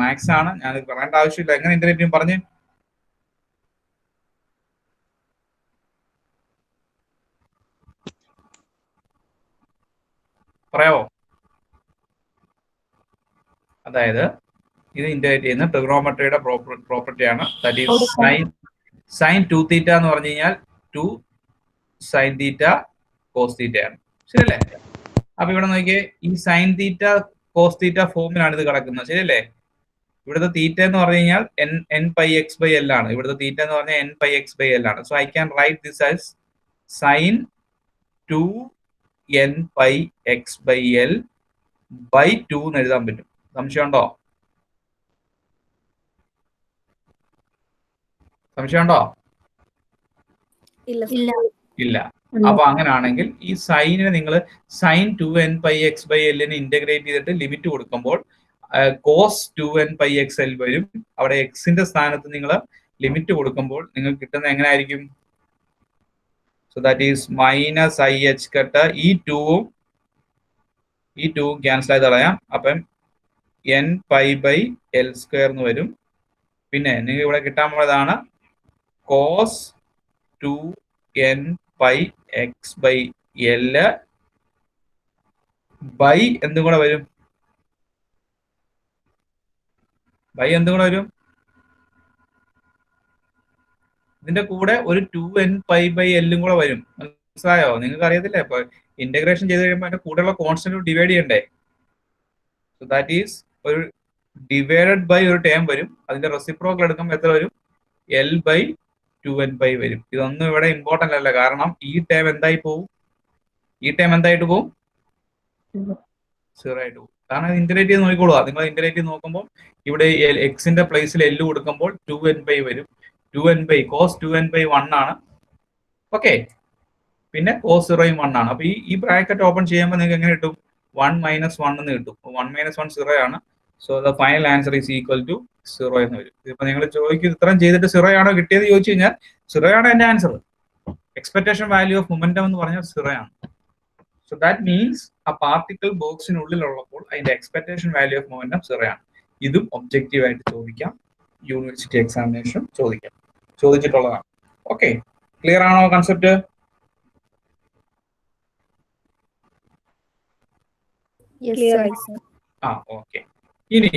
മാത്സ് ആണ്, ഞാൻ പറയേണ്ട ആവശ്യമില്ല. എങ്ങനെ ഇന്റഗ്രേറ്റ് ചെയ്യും പറഞ്ഞ്? പറയാവോ? അതായത് ഇത് ഇന്റഗ്രേറ്റ് ചെയ്യുന്ന ട്രിഗണോമെട്രിയുടെ പ്രോപ്പർട്ടിയാണ്. ദാറ്റ് ഈസ് സൈൻ 2 തീറ്റ എന്ന് പറഞ്ഞു കഴിഞ്ഞാൽ 2 സൈൻ തീറ്റ കോസ് തീറ്റയാണ്. ശരിയല്ലേ? അപ്പൊ ഇവിടെ നോക്കിയേ, ഈ സൈൻ തീറ്റ കോസ് തീറ്റ ഫോമിലാണ് ഇത് കിടക്കുന്നത്. ശരിയല്ലേ? ഇവിടുത്തെ തീറ്റ എന്ന് പറഞ്ഞു കഴിഞ്ഞാൽ n pi x by l ആണ്. ഇവിടുത്തെ തീറ്റ എന്ന് പറഞ്ഞാൽ n pi x by l ആണ്. So I can write this as sine 2 n pi x by L by 2 എന്ന് എഴുതാൻ പറ്റും. സംശയമുണ്ടോ? ഇല്ല. അപ്പൊ അങ്ങനെയാണെങ്കിൽ ഈ സൈനിനെ നിങ്ങൾ sine 2 n pi x by എല്ലിനെ ഇന്റഗ്രേറ്റ് ചെയ്തിട്ട് ലിമിറ്റ് കൊടുക്കുമ്പോൾ cos 2 n pi x l വരും. അവിടെ എക്സിന്റെ സ്ഥാനത്ത് നിങ്ങൾ ലിമിറ്റ് കൊടുക്കുമ്പോൾ നിങ്ങൾക്ക് കിട്ടുന്ന എങ്ങനെ ആയിരിക്കും? So that is minus i h cut ഈ 2ഉം ക്യാൻസൽ ആയി കളയാം. അപ്പം n pi by L square എന്ന് വരും. പിന്നെ നിങ്ങൾക്ക് ഇവിടെ കിട്ടാൻ പോയതാണ് cos 2 n pi x by L by എന്തും കൂടെ വരും, ഇതിന്റെ കൂടെ ഒരു 2 എൻ പൈ ബൈ എല്ലും കൂടെ വരും. മനസ്സിലായോ? നിങ്ങൾക്ക് അറിയത്തില്ലേ, ഇപ്പൊ ഇന്റഗ്രേഷൻ ചെയ്ത് കഴിയുമ്പോൾ അതിന്റെ കൂടെയുള്ള കോൺസ്റ്റന്റ് ഡിവൈഡ് ചെയ്യണ്ടേ? സോ ദാറ്റ് ഈസ് ഒരു ഡിവൈഡഡ് ബൈ ഒരു ടേം വരും. അതിന്റെ റെസിപ്രോക്കൽ എടുക്കുമ്പോൾ എത്ര വരും? എൽ ബൈ 2 എൻ പൈ വരും. ഇതൊന്നും ഇവിടെ ഇമ്പോർട്ടന്റ് അല്ല, കാരണം ഈ ടേം എന്തായിട്ട് പോവും? 0 ആയിട്ട് പോകും. കാരണം ഇന്റഗ്രേറ്റ് ചെയ്ത് നോക്കിക്കോളുക. നിങ്ങൾ ഇന്റഗ്രേറ്റ് ചെയ്ത് നോക്കുമ്പോൾ ഇവിടെ എക്സിന്റെ പ്ലേസിൽ എൽ കൊടുക്കുമ്പോൾ 2 എൻ പൈ വരും. 2 n pi cos 2 n pi 1 ആണ്. ഓക്കെ, പിന്നെ കോസ് 0 1 ആണ്. അപ്പൊ ഈ ബ്രാക്കറ്റ് ഓപ്പൺ ചെയ്യുമ്പോൾ നിങ്ങൾക്ക് എങ്ങനെ കിട്ടും? 1 മൈനസ് 1 എന്ന് കിട്ടും. 1 മൈനസ് 1 0 ആണ്. So the final answer is equal to 0 എന്ന് വരും. ഇപ്പൊ നിങ്ങൾ ചോദിക്കും, ഇത്രയും ചെയ്തിട്ട് 0 ആണോ കിട്ടിയത് ചോദിച്ചു കഴിഞ്ഞാൽ 0 ആണ് എന്റെ answer. Expectation value of momentum എന്ന് പറഞ്ഞാൽ 0 ആണ്. സോ ദാറ്റ് മീൻസ് ആ പാർട്ടിക്കിൾ ബോക്സിനുള്ളിലുള്ളപ്പോൾ അതിന്റെ എക്സ്പെക്ടേഷൻ വാല്യൂ ഓഫ് മൊമെന്റം 0 ആണ്. ഇതും ഒബ്ജക്റ്റീവ് ആയിട്ട് ചോദിക്കാം, യൂണിവേഴ്സിറ്റി എക്സാമിനേഷൻ ചോദിച്ചിട്ടുള്ളതാണ്. ഓക്കെ, ക്ലിയർ ആണോ കൺസെപ്റ്റ്? ഓക്കെ. ഇനി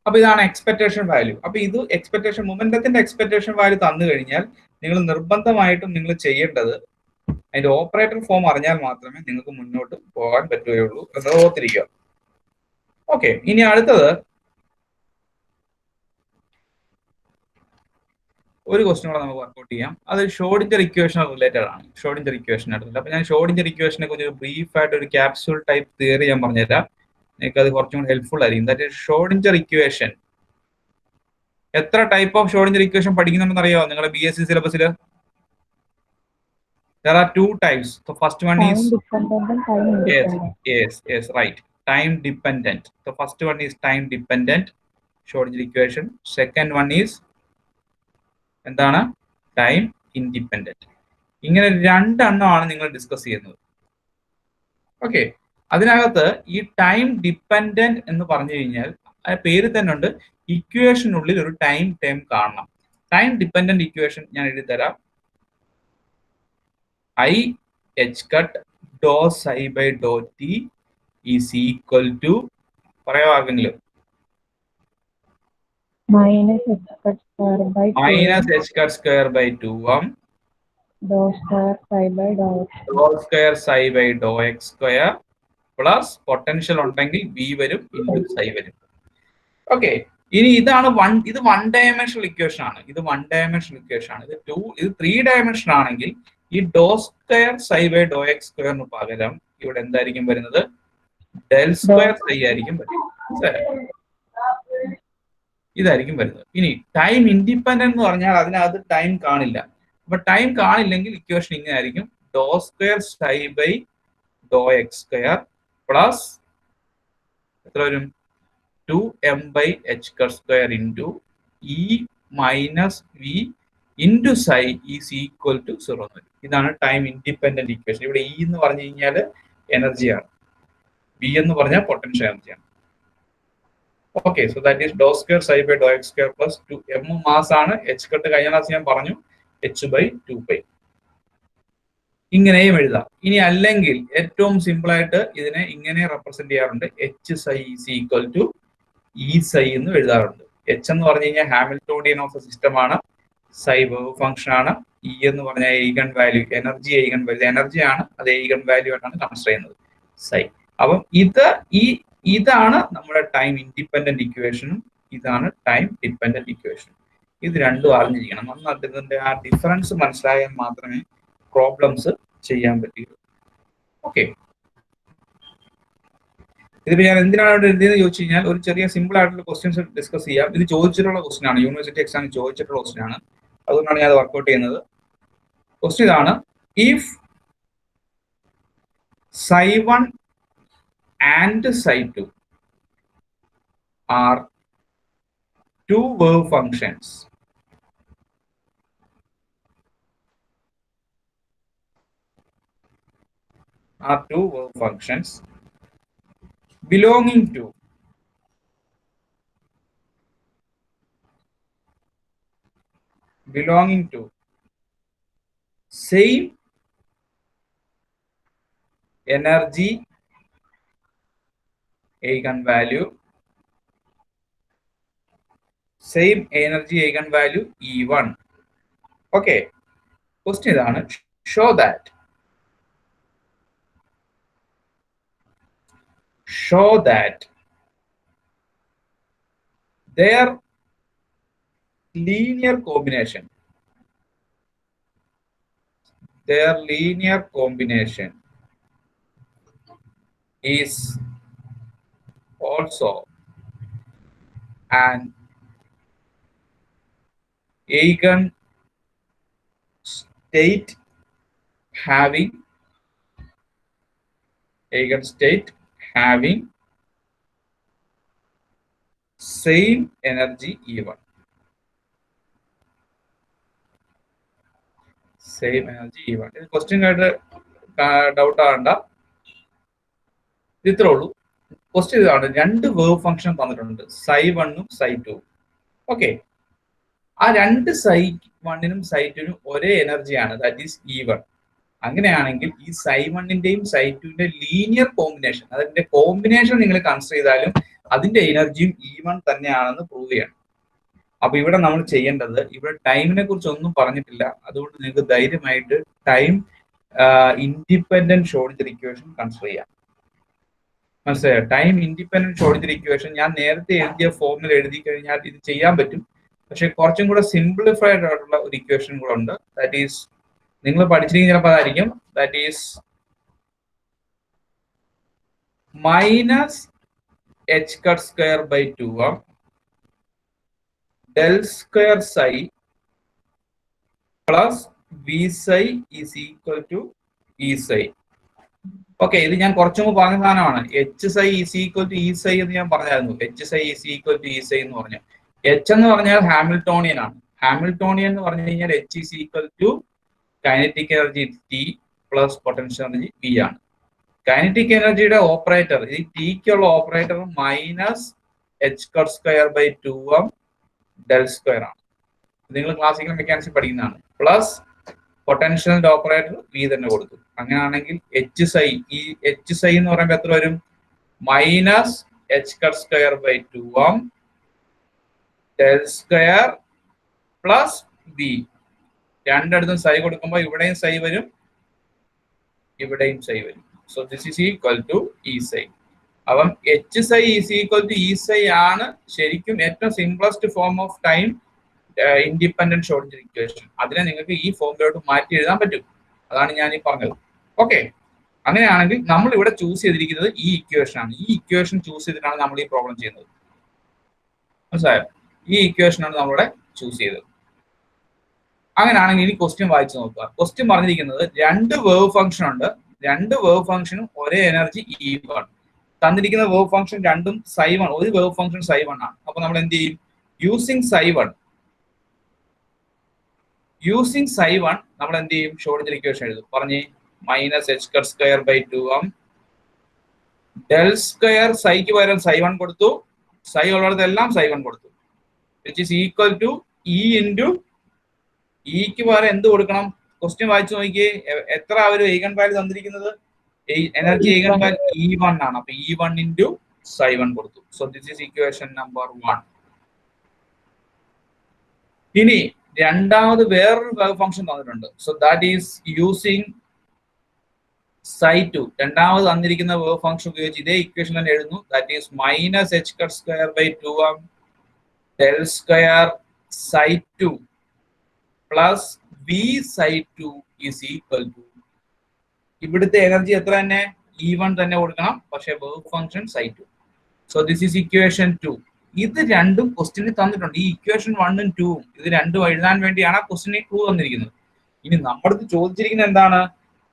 അപ്പൊ ഇതാണ് എക്സ്പെക്ടേഷൻ വാല്യൂ. അപ്പൊ ഇത് എക്സ്പെക്ടേഷൻ മൊമെന്റത്തിന്റെ എക്സ്പെക്ടേഷൻ വാല്യൂ തന്നു കഴിഞ്ഞാൽ നിങ്ങൾ നിർബന്ധമായിട്ടും നിങ്ങൾ ചെയ്യേണ്ടത് അതിന്റെ ഓപ്പറേറ്റർ ഫോം അറിഞ്ഞാൽ മാത്രമേ നിങ്ങൾക്ക് മുന്നോട്ട് പോകാൻ പറ്റുകയുള്ളൂ എന്ന് ഓർത്തിരിക്കുക. ഓക്കെ, ഇനി അടുത്തത് ഒരു ക്വസ്റ്റ്യൻ കൂടെ നമുക്ക് വർക്ക്ഔട്ട് ചെയ്യാം. അത് ഷ്രോഡിഞ്ചർ ഇക്വേഷൻ റിലേറ്റഡ് ആണ്. ഷ്രോഡിഞ്ചർ ഇക്വേഷൻ എടുത്തില്ല. അപ്പൊ ഞാൻ ഷ്രോഡിഞ്ചർ ഇക്വേഷനെ കുറിച്ച് ഒരു ബ്രീഫ് ആയിട്ട് ഒരു ക്യാപ്സ്യൂൾ ടൈപ്പ് തിയറി ഞാൻ പറഞ്ഞുതരാം. നിങ്ങൾക്ക് അത് കുറച്ചും കൂടി ഹെൽപ്ഫുൾ ആയിരിക്കും. That is Schrödinger equation. എത്ര ടൈപ്പ് ഓഫ് ഷ്രോഡിഞ്ചർ ഇക്വേഷൻ പഠിക്കുന്നുണ്ടെന്ന് അറിയാമോ നിങ്ങളുടെ BSc സിലബസിൽ? There are 2 types. The first one is yes, right. Time dependent. The first one is time dependent Schrodinger equation. Second one is എന്താണ്? Time independent. ഇങ്ങനെ രണ്ടെണ്ണമാണ് നിങ്ങൾ ഡിസ്കസ് ചെയ്യുന്നത്. ഓക്കെ, അതിനകത്ത് ഈ ടൈം ഡിപ്പെൻഡന്റ് എന്ന് പറഞ്ഞു കഴിഞ്ഞാൽ പേര് തന്നെ ഉണ്ട്, ഇക്വേഷനുള്ളിൽ ഒരു ടൈം ടേം കാണണം. ടൈം ഡിപ്പെൻഡന്റ് ഇക്വേഷൻ ഞാൻ എഴുതി തരാം. I h cut dou psi by dou t is equal to പറയാ ആർക്കെങ്കിലും minus h cut square by 2m dou square psi by dou x dou square psi by dou x square plus potential ഉണ്ടെങ്കിൽ v വരും into psi വരും. ഓക്കെ, ഇനി ഇതാണ് ഇത് 1 ഡയമെൻഷണൽ ഇക്വേഷൻ ആണ്. ഇത് 1 ഡയമെൻഷണൽ ഇക്വേഷൻ ആണ്. ഇത് 3 ഡയമെൻഷൻ ആണെങ്കിൽ ഈ doe square psi by Dr x സ്ക്വയറിന് പകരം ഇവിടെ എന്തായിരിക്കും വരുന്നത്? ഡെൽ സ്ക്വയർ സൈ ആയിരിക്കും വരുന്നത്. ഇതായിരിക്കും വരുന്നത്. ഇനി ടൈം ഇൻഡിപെൻഡന്റ് എന്ന് പറഞ്ഞാൽ അതിനകത്ത് ടൈം കാണില്ല. അപ്പൊ ടൈം കാണില്ലെങ്കിൽ ഇക്വേഷൻ ഇങ്ങനെ ആയിരിക്കും, doe square psi by Dr x square plus എത്ര വരും? 2m by h cut square into e minus v into psi is equal to 0. ഇതാണ് ടൈം ഇൻഡിപെൻഡന്റ് ഇക്വേഷൻ. ഇവിടെ E എന്ന് പറഞ്ഞു കഴിഞ്ഞാൽ എനർജിയാണ്, V എന്ന് പറഞ്ഞാൽ പൊട്ടൻഷ്യൽ എനർജിയാണ്. Okay, so that is doh square psi by Dr x square plus 2m mass ആണ്. h കട്ട് കഴിഞ്ഞ ക്ലാസ് ഞാൻ പറഞ്ഞു h by 2π. ഇങ്ങനെയും എഴുതാം. ഇനി അല്ലെങ്കിൽ ഏറ്റവും സിമ്പിൾ ആയിട്ട് ഇതിനെ ഇങ്ങനെ റെപ്രസെന്റ് ചെയ്യാറുണ്ട്, h psi is equal to E psi എന്ന് എഴുതാറുണ്ട്. h എന്ന് പറഞ്ഞു കഴിഞ്ഞാൽ ഹാമിൽട്ടോണിയൻ ഓഫ് ദ സിസ്റ്റം ആണ്, psi വേവ് ഫംഗ്ഷൻ ആണ്, E എന്ന് പറഞ്ഞാൽ eigen value, energy eigen value, energy ആണ്, അത് ഈഗൺ വാല്യൂ ആയിട്ടാണ് കൺസിഡർ ചെയ്യുന്നത് psi. അപ്പം ഇതാണ് നമ്മുടെ ടൈം ഇൻഡിപെൻഡന്റ് ഇക്വേഷനും ഇതാണ് ടൈം ഡിപ്പെൻഡന്റ് ഇക്വേഷനും. ഇത് രണ്ടും അറിഞ്ഞിരിക്കണം. നന്നായിട്ട് ഇതിന്റെ ആ ഡിഫറൻസ് മനസ്സിലായാൽ മാത്രമേ പ്രോബ്ലംസ് ചെയ്യാൻ പറ്റുള്ളൂ. ഓക്കെ, ഇതിപ്പോ ഞാൻ എന്തിനാണ് ഇവിടെ എഴുതിയെന്ന് ചോദിച്ചു കഴിഞ്ഞാൽ ഒരു ചെറിയ സിമ്പിൾ ആയിട്ടുള്ള ക്വസ്റ്റ്യൻസ് ഡിസ്കസ് ചെയ്യാം. ഇത് ചോദിച്ചിട്ടുള്ള ക്വസ്റ്റ്യൻ ആണ്, യൂണിവേഴ്സിറ്റി എക്സാമിന് ചോദിച്ചിട്ടുള്ള ക്വസ്റ്റ്യൻ ആണ്, അതുകൊണ്ടാണ് ഞാൻ അത് വർക്ക്ഔട്ട് ചെയ്യുന്നത്. ക്വസ്റ്റ്യൻ ഇതാണ്, if psi1 and psi2 are two wave functions, belonging to same energy eigenvalue, E1. Okay, question ഇതാണ്, show that their linear combination is also an eigenstate having same energy E1. Question ആയിട്ട് ഡൗട്ട് ആകണ്ട, ഇത്രേ ഉള്ളൂ. ക്വസ്റ്റ്യൻ ഇതാണ്, രണ്ട് വേവ് ഫംഗ്ഷൻ തന്നിട്ടുണ്ട്, psi1 ഉം psi2. ഓക്കെ, ആ രണ്ട് psi1 നും psi2 നും ഒരേ എനർജിയാണ്, ദാറ്റ് ഈസ് E1. അങ്ങനെയാണെങ്കിൽ ഈ psi1ന്റെയും psi2ന്റെ ലീനിയർ കോമ്പിനേഷൻ, അതിന്റെ കോമ്പിനേഷൻ നിങ്ങൾ കൺസിഡർ ചെയ്താലും അതിന്റെ എനർജിയും E1 തന്നെയാണെന്ന് പ്രൂവ് ചെയ്യണം. അപ്പൊ ഇവിടെ നമ്മൾ ചെയ്യേണ്ടത്, ഇവിടെ ടൈമിനെ കുറിച്ച് ഒന്നും പറഞ്ഞിട്ടില്ല, അതുകൊണ്ട് നിങ്ങൾക്ക് ധൈര്യമായിട്ട് time independent Schrödinger equation consider ചെയ്യാം. മനസ്സിലായോ? ടൈം ഇൻഡിപെൻഡന്റ് ഷ്രോഡിഞ്ചർ ഇക്വേഷൻ ഞാൻ നേരത്തെ എഴുതിയ ഫോമിൽ എഴുതി കഴിഞ്ഞാൽ ഇത് ചെയ്യാൻ പറ്റും, പക്ഷെ കുറച്ചും കൂടെ സിംപ്ലിഫൈഡ് ആയിട്ടുള്ള ഒരു ഇക്വേഷൻ കൂടെ ഉണ്ട്. ദാറ്റ് ഈസ് നിങ്ങൾ പഠിച്ചിരിക്കുന്ന ചിലപ്പോൾ അതായിരിക്കും, that is minus h cut square by 2m del square psi plus v psi is equal to e psi. Okay, ഇത് ഞാൻ കുറച്ചു മുമ്പ് പറഞ്ഞ സാധനമാണ്. h psi is equal to e psi എന്ന് ഞാൻ പറഞ്ഞായിരുന്നു. h psi is equal to e psi എന്ന് പറഞ്ഞു. h എന്ന് പറഞ്ഞാൽ ഹാമിൽട്ടോണിയൻ ആണ്. ഹാമിൽട്ടോണിയൻ എന്ന് പറഞ്ഞു കഴിഞ്ഞാൽ h is equal to kinetic energy T plus potential energy V ആണ്. കൈനറ്റിക് എനർജിയുടെ ഓപ്പറേറ്റർ ഈ ടിക്കുള്ള operator minus h cut square by 2m del square ആണ്. നിങ്ങൾ ക്ലാസിക്കൽ മെക്കാനിക്സ് പഠിക്കുന്നതാണ്. പ്ലസ് പൊട്ടൻഷ്യലിന്റെ ഓപ്പറേറ്റർ വി തന്നെ കൊടുത്തു. അങ്ങനെയാണെങ്കിൽ എച്ച് സൈ ഈ എച്ച് സൈ എന്ന് പറയുമ്പോൾ എത്ര വരും? Minus h cut square by 2m del square plus b. രണ്ടിടത്തും സൈ കൊടുക്കുമ്പോൾ ഇവിടെയും സൈ വരും, ഇവിടെയും സൈ വരും. So this is equal to E psi. അപ്പം h psi is equal to E psi ആണ് ശരിക്കും ഏറ്റവും simplest form of time independent Schrodinger equation. അതിനെ നിങ്ങൾക്ക് ഈ ഫോമിലോട്ട് മാറ്റി എഴുതാൻ പറ്റും. അതാണ് ഞാൻ ഈ പറഞ്ഞത്. ഓക്കെ, അങ്ങനെയാണെങ്കിൽ നമ്മൾ ഇവിടെ ചൂസ് ചെയ്തിരിക്കുന്നത് ഈ ഇക്വേഷൻ ആണ്. ഈ ഇക്വേഷൻ ചൂസ് ചെയ്തിട്ടാണ് നമ്മൾ ഈ പ്രോബ്ലം ചെയ്യുന്നത്. മനസ്സിലായോ? ഈ ഇക്വേഷൻ ആണ് നമ്മളിവിടെ ചൂസ് ചെയ്തത്. അങ്ങനെയാണെങ്കിൽ ഇനി ക്വസ്റ്റ്യൻ വായിച്ചു നോക്കുക. ക്വസ്റ്റ്യൻ പറഞ്ഞിരിക്കുന്നത് രണ്ട് വേവ് ഫംഗ്ഷൻ ഉണ്ട്. രണ്ട് വേവ് ഫംഗ്ഷനും ഒരേ എനർജി E1. തന്നിരിക്കുന്ന വേവ് ഫംഗ്ഷൻ രണ്ടും ψ1, ഒരു വേവ് ഫംഗ്ഷൻ ψ1 ആണ്. അപ്പൊ നമ്മൾ എന്ത് ചെയ്യും? യൂസിങ് ψ1 നമ്മൾ എന്ത് ചെയ്യും? ഷ്രോഡിംജർ ഇക്വേഷൻ എഴുതും. പറഞ്ഞേ, minus h cut square by 2m del square സൈക്ക് പകരം ψ1 കൊടുത്തു, സൈ ഉള്ളിടത്തെല്ലാം ψ1 കൊടുത്തു, which is equal to E into ഇക്ക് പകരം എന്ത് കൊടുക്കണം? ക്വസ്റ്റ്യൻ വായിച്ചു നോക്കിയേ, എത്ര ഒരു ഈഗൻ വാല്യൂ തന്നിരിക്കുന്നത്? എനർജി ഈഗൻ വാല്യൂ E1 ആണ്. അപ്പൊ E1 ഇൻറ്റു ψ1 കൊടുത്തു. So this is equation number 1. ഇനി രണ്ടാമത് വേറൊരു വേവ് ഫംഗ്ഷൻ തന്നിട്ടുണ്ട്. So that is using ψ2. രണ്ടാമത് തന്നിരിക്കുന്ന വേവ് ഫംഗ്ഷൻ ഉപയോഗിച്ച് ഇതേ ഇക്വേഷൻ തന്നെ എഴുതുന്നു. That is minus h cut square by 2m del square ψ2 plus v ψ2 is equal to, ഇവിടുത്തെ എനർജി എത്ര തന്നെ? E1 തന്നെ കൊടുക്കണം, പക്ഷെ wave function ψ2. So this is equation 2. ഇത് രണ്ടും ക്വസ്റ്റ്യനിൽ തന്നിട്ടുണ്ട്. ഈ ഇക്വേഷൻ 1ഉം 2ഉം ഇത് രണ്ടും എഴുതാൻ വേണ്ടിയാണ് ആ ക്വസ്റ്റ്യനിൽ ക്ലൂ തന്നിരിക്കുന്നത്. ഇനി നമ്മുടെ ചോദിച്ചിരിക്കുന്നത് എന്താണ്?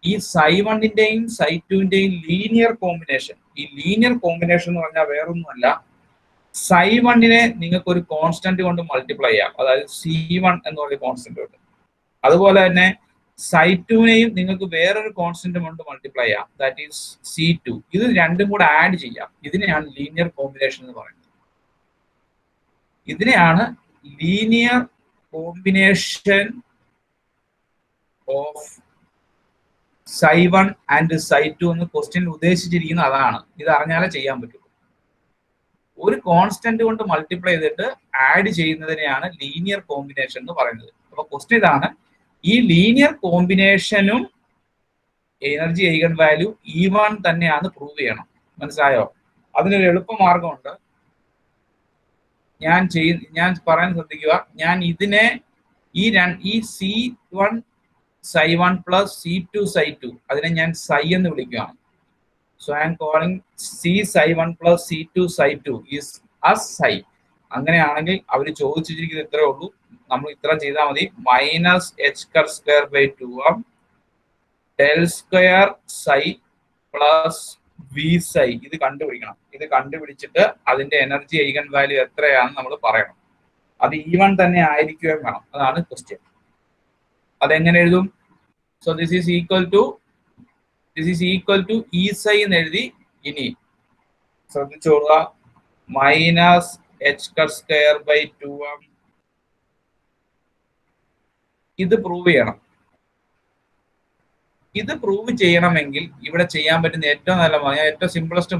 ഈ ψ1ന്റെയും ψ2ന്റെയും ലീനിയർ കോമ്പിനേഷൻ. ഈ ലീനിയർ കോമ്പിനേഷൻ എന്ന് പറഞ്ഞാൽ വേറൊന്നുമല്ല, ψ1നെ നിങ്ങൾക്ക് ഒരു കോൺസ്റ്റന്റ് കൊണ്ട് മൾട്ടിപ്ലൈ ചെയ്യാം, അതായത് C1 എന്ന് പറയുന്ന കോൺസ്റ്റന്റ് കൊണ്ട്. അതുപോലെ തന്നെ ψ2നെയും നിങ്ങൾക്ക് വേറൊരു കോൺസ്റ്റന്റ് കൊണ്ട് മൾട്ടിപ്ലൈ ചെയ്യാം, ദാറ്റ് ഈസ് C2. ഇത് രണ്ടും കൂടെ ആഡ് ചെയ്യാം. ഇതിനെയാണ് ലീനിയർ കോമ്പിനേഷൻ എന്ന് പറയുന്നത്. ഇതിനെയാണ് ലീനിയർ കോമ്പിനേഷൻ ഓഫ് ψ1 ആൻഡ് ψ2 എന്ന് ക്വസ്റ്റ്യനിൽ ഉദ്ദേശിച്ചിരിക്കുന്നത്. അതാണ്, ഇത് അറിഞ്ഞാലേ ചെയ്യാൻ പറ്റുള്ളൂ. ഒരു കോൺസ്റ്റന്റ് കൊണ്ട് മൾട്ടിപ്ലൈ ചെയ്തിട്ട് ആഡ് ചെയ്യുന്നതിനെയാണ് ലീനിയർ കോമ്പിനേഷൻ എന്ന് പറയുന്നത്. അപ്പൊ ക്വസ്റ്റ്യൻ ഇതാണ്, ഈ ലീനിയർ കോമ്പിനേഷനും എനർജി ഐഗൺ വാല്യൂ E1 തന്നെയാണ് പ്രൂവ് ചെയ്യണം. മനസ്സിലായോ? അതിനൊരു എളുപ്പമാർഗമുണ്ട്. ഞാൻ പറയാൻ ശ്രദ്ധിക്കുക. ഞാൻ ഇതിനെ ഈ C1 ψ1 പ്ലസ് C2 ψ2 അതിനെ ഞാൻ ψ എന്ന് വിളിക്കുകയാണ്. So I am calling C ψ1 plus C2 ψ2 is as ψ. അങ്ങനെയാണെങ്കിൽ അവർ ചോദിച്ചിരിക്കുന്നത് ഇത്രേ ഉള്ളൂ, നമ്മൾ ഇത്ര ചെയ്താൽ മതി. Minus h cut square by 2m del square ψ plus v ψ. ഇത് കണ്ടുപിടിക്കണം. ഇത് കണ്ടുപിടിച്ചിട്ട് അതിന്റെ എനർജി ഐഗൺ വാല്യൂ എത്രയാണെന്ന് നമ്മൾ പറയണം. അത് E1 തന്നെ ആയിരിക്കുകയും വേണം. അതാണ് ക്വസ്റ്റ്യൻ. അതെങ്ങനെ എഴുതും? So this is equal to E ψ എന്ന് എഴുതി. ഇനി ശ്രദ്ധിച്ചോളുക, minus h cut square by 2m. ഇത് പ്രൂവ് ചെയ്യണം. ഇത് പ്രൂവ് ചെയ്യണമെങ്കിൽ ഇവിടെ ചെയ്യാൻ പറ്റുന്ന ഏറ്റവും നല്ല, ഏറ്റവും സിംപിളസ്റ്റ്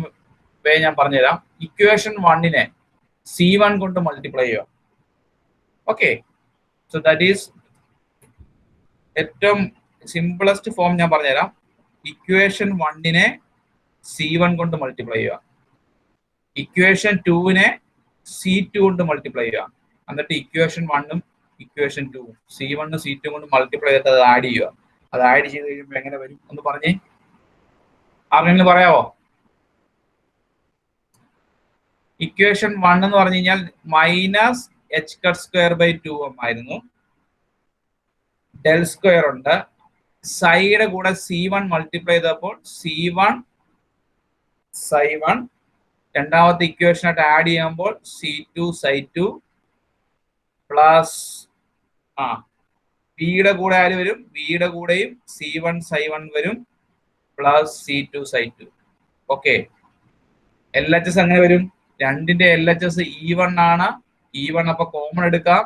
വേ ഞാൻ പറഞ്ഞുതരാം. ഇക്വേഷൻ 1നെ C1 കൊണ്ട് മൾട്ടിപ്ലൈ ചെയ്യുക. ഓക്കെ, സോ ദാറ്റ് ഈസ് ഏറ്റവും സിംപിളസ്റ്റ് ഫോം ഞാൻ പറഞ്ഞുതരാം. ഇക്വേഷൻ 1നെ C1 കൊണ്ട് മൾട്ടിപ്ലൈ ചെയ്യുക, ഇക്വേഷൻ 2നെ C2 കൊണ്ട് മൾട്ടിപ്ലൈ ചെയ്യുക, എന്നിട്ട് ഇക്വേഷൻ 1ഉം ഇക്വേഷൻ 2ഉം C1 C2 കൊണ്ട് മൾട്ടിപ്ലൈ ചെയ്തിട്ട് അത് ആഡ് ചെയ്യുക. അത് ആഡ് ചെയ്ത് കഴിയുമ്പോൾ എങ്ങനെ വരും ഒന്ന് പറഞ്ഞേ, ആരെങ്കിലും പറയാവോ? ഇക്വേഷൻ 1 എന്ന് പറഞ്ഞു കഴിഞ്ഞാൽ minus h cut square by 2m ആയിരുന്നു. ഡെൽ സ്ക്വയർ ഉണ്ട്. സൈയുടെ കൂടെ C1 മൾട്ടിപ്ലൈ ചെയ്തപ്പോൾ C1 ψ1. രണ്ടാമത്തെ ഇക്വേഷനായിട്ട് ആഡ് ചെയ്യുമ്പോൾ C2 ψ2 പ്ലസ് വിയുടെ കൂടെ ആര് വരും? വിയുടെ കൂടെയും C1 ψ1 വരും. Plus C2 Psi2. Okay, LHS അങ്ങനെ വരും. രണ്ടിന്റെ LHS E1 ആണ്. E1 അപ്പൊ കോമൺ എടുക്കാം.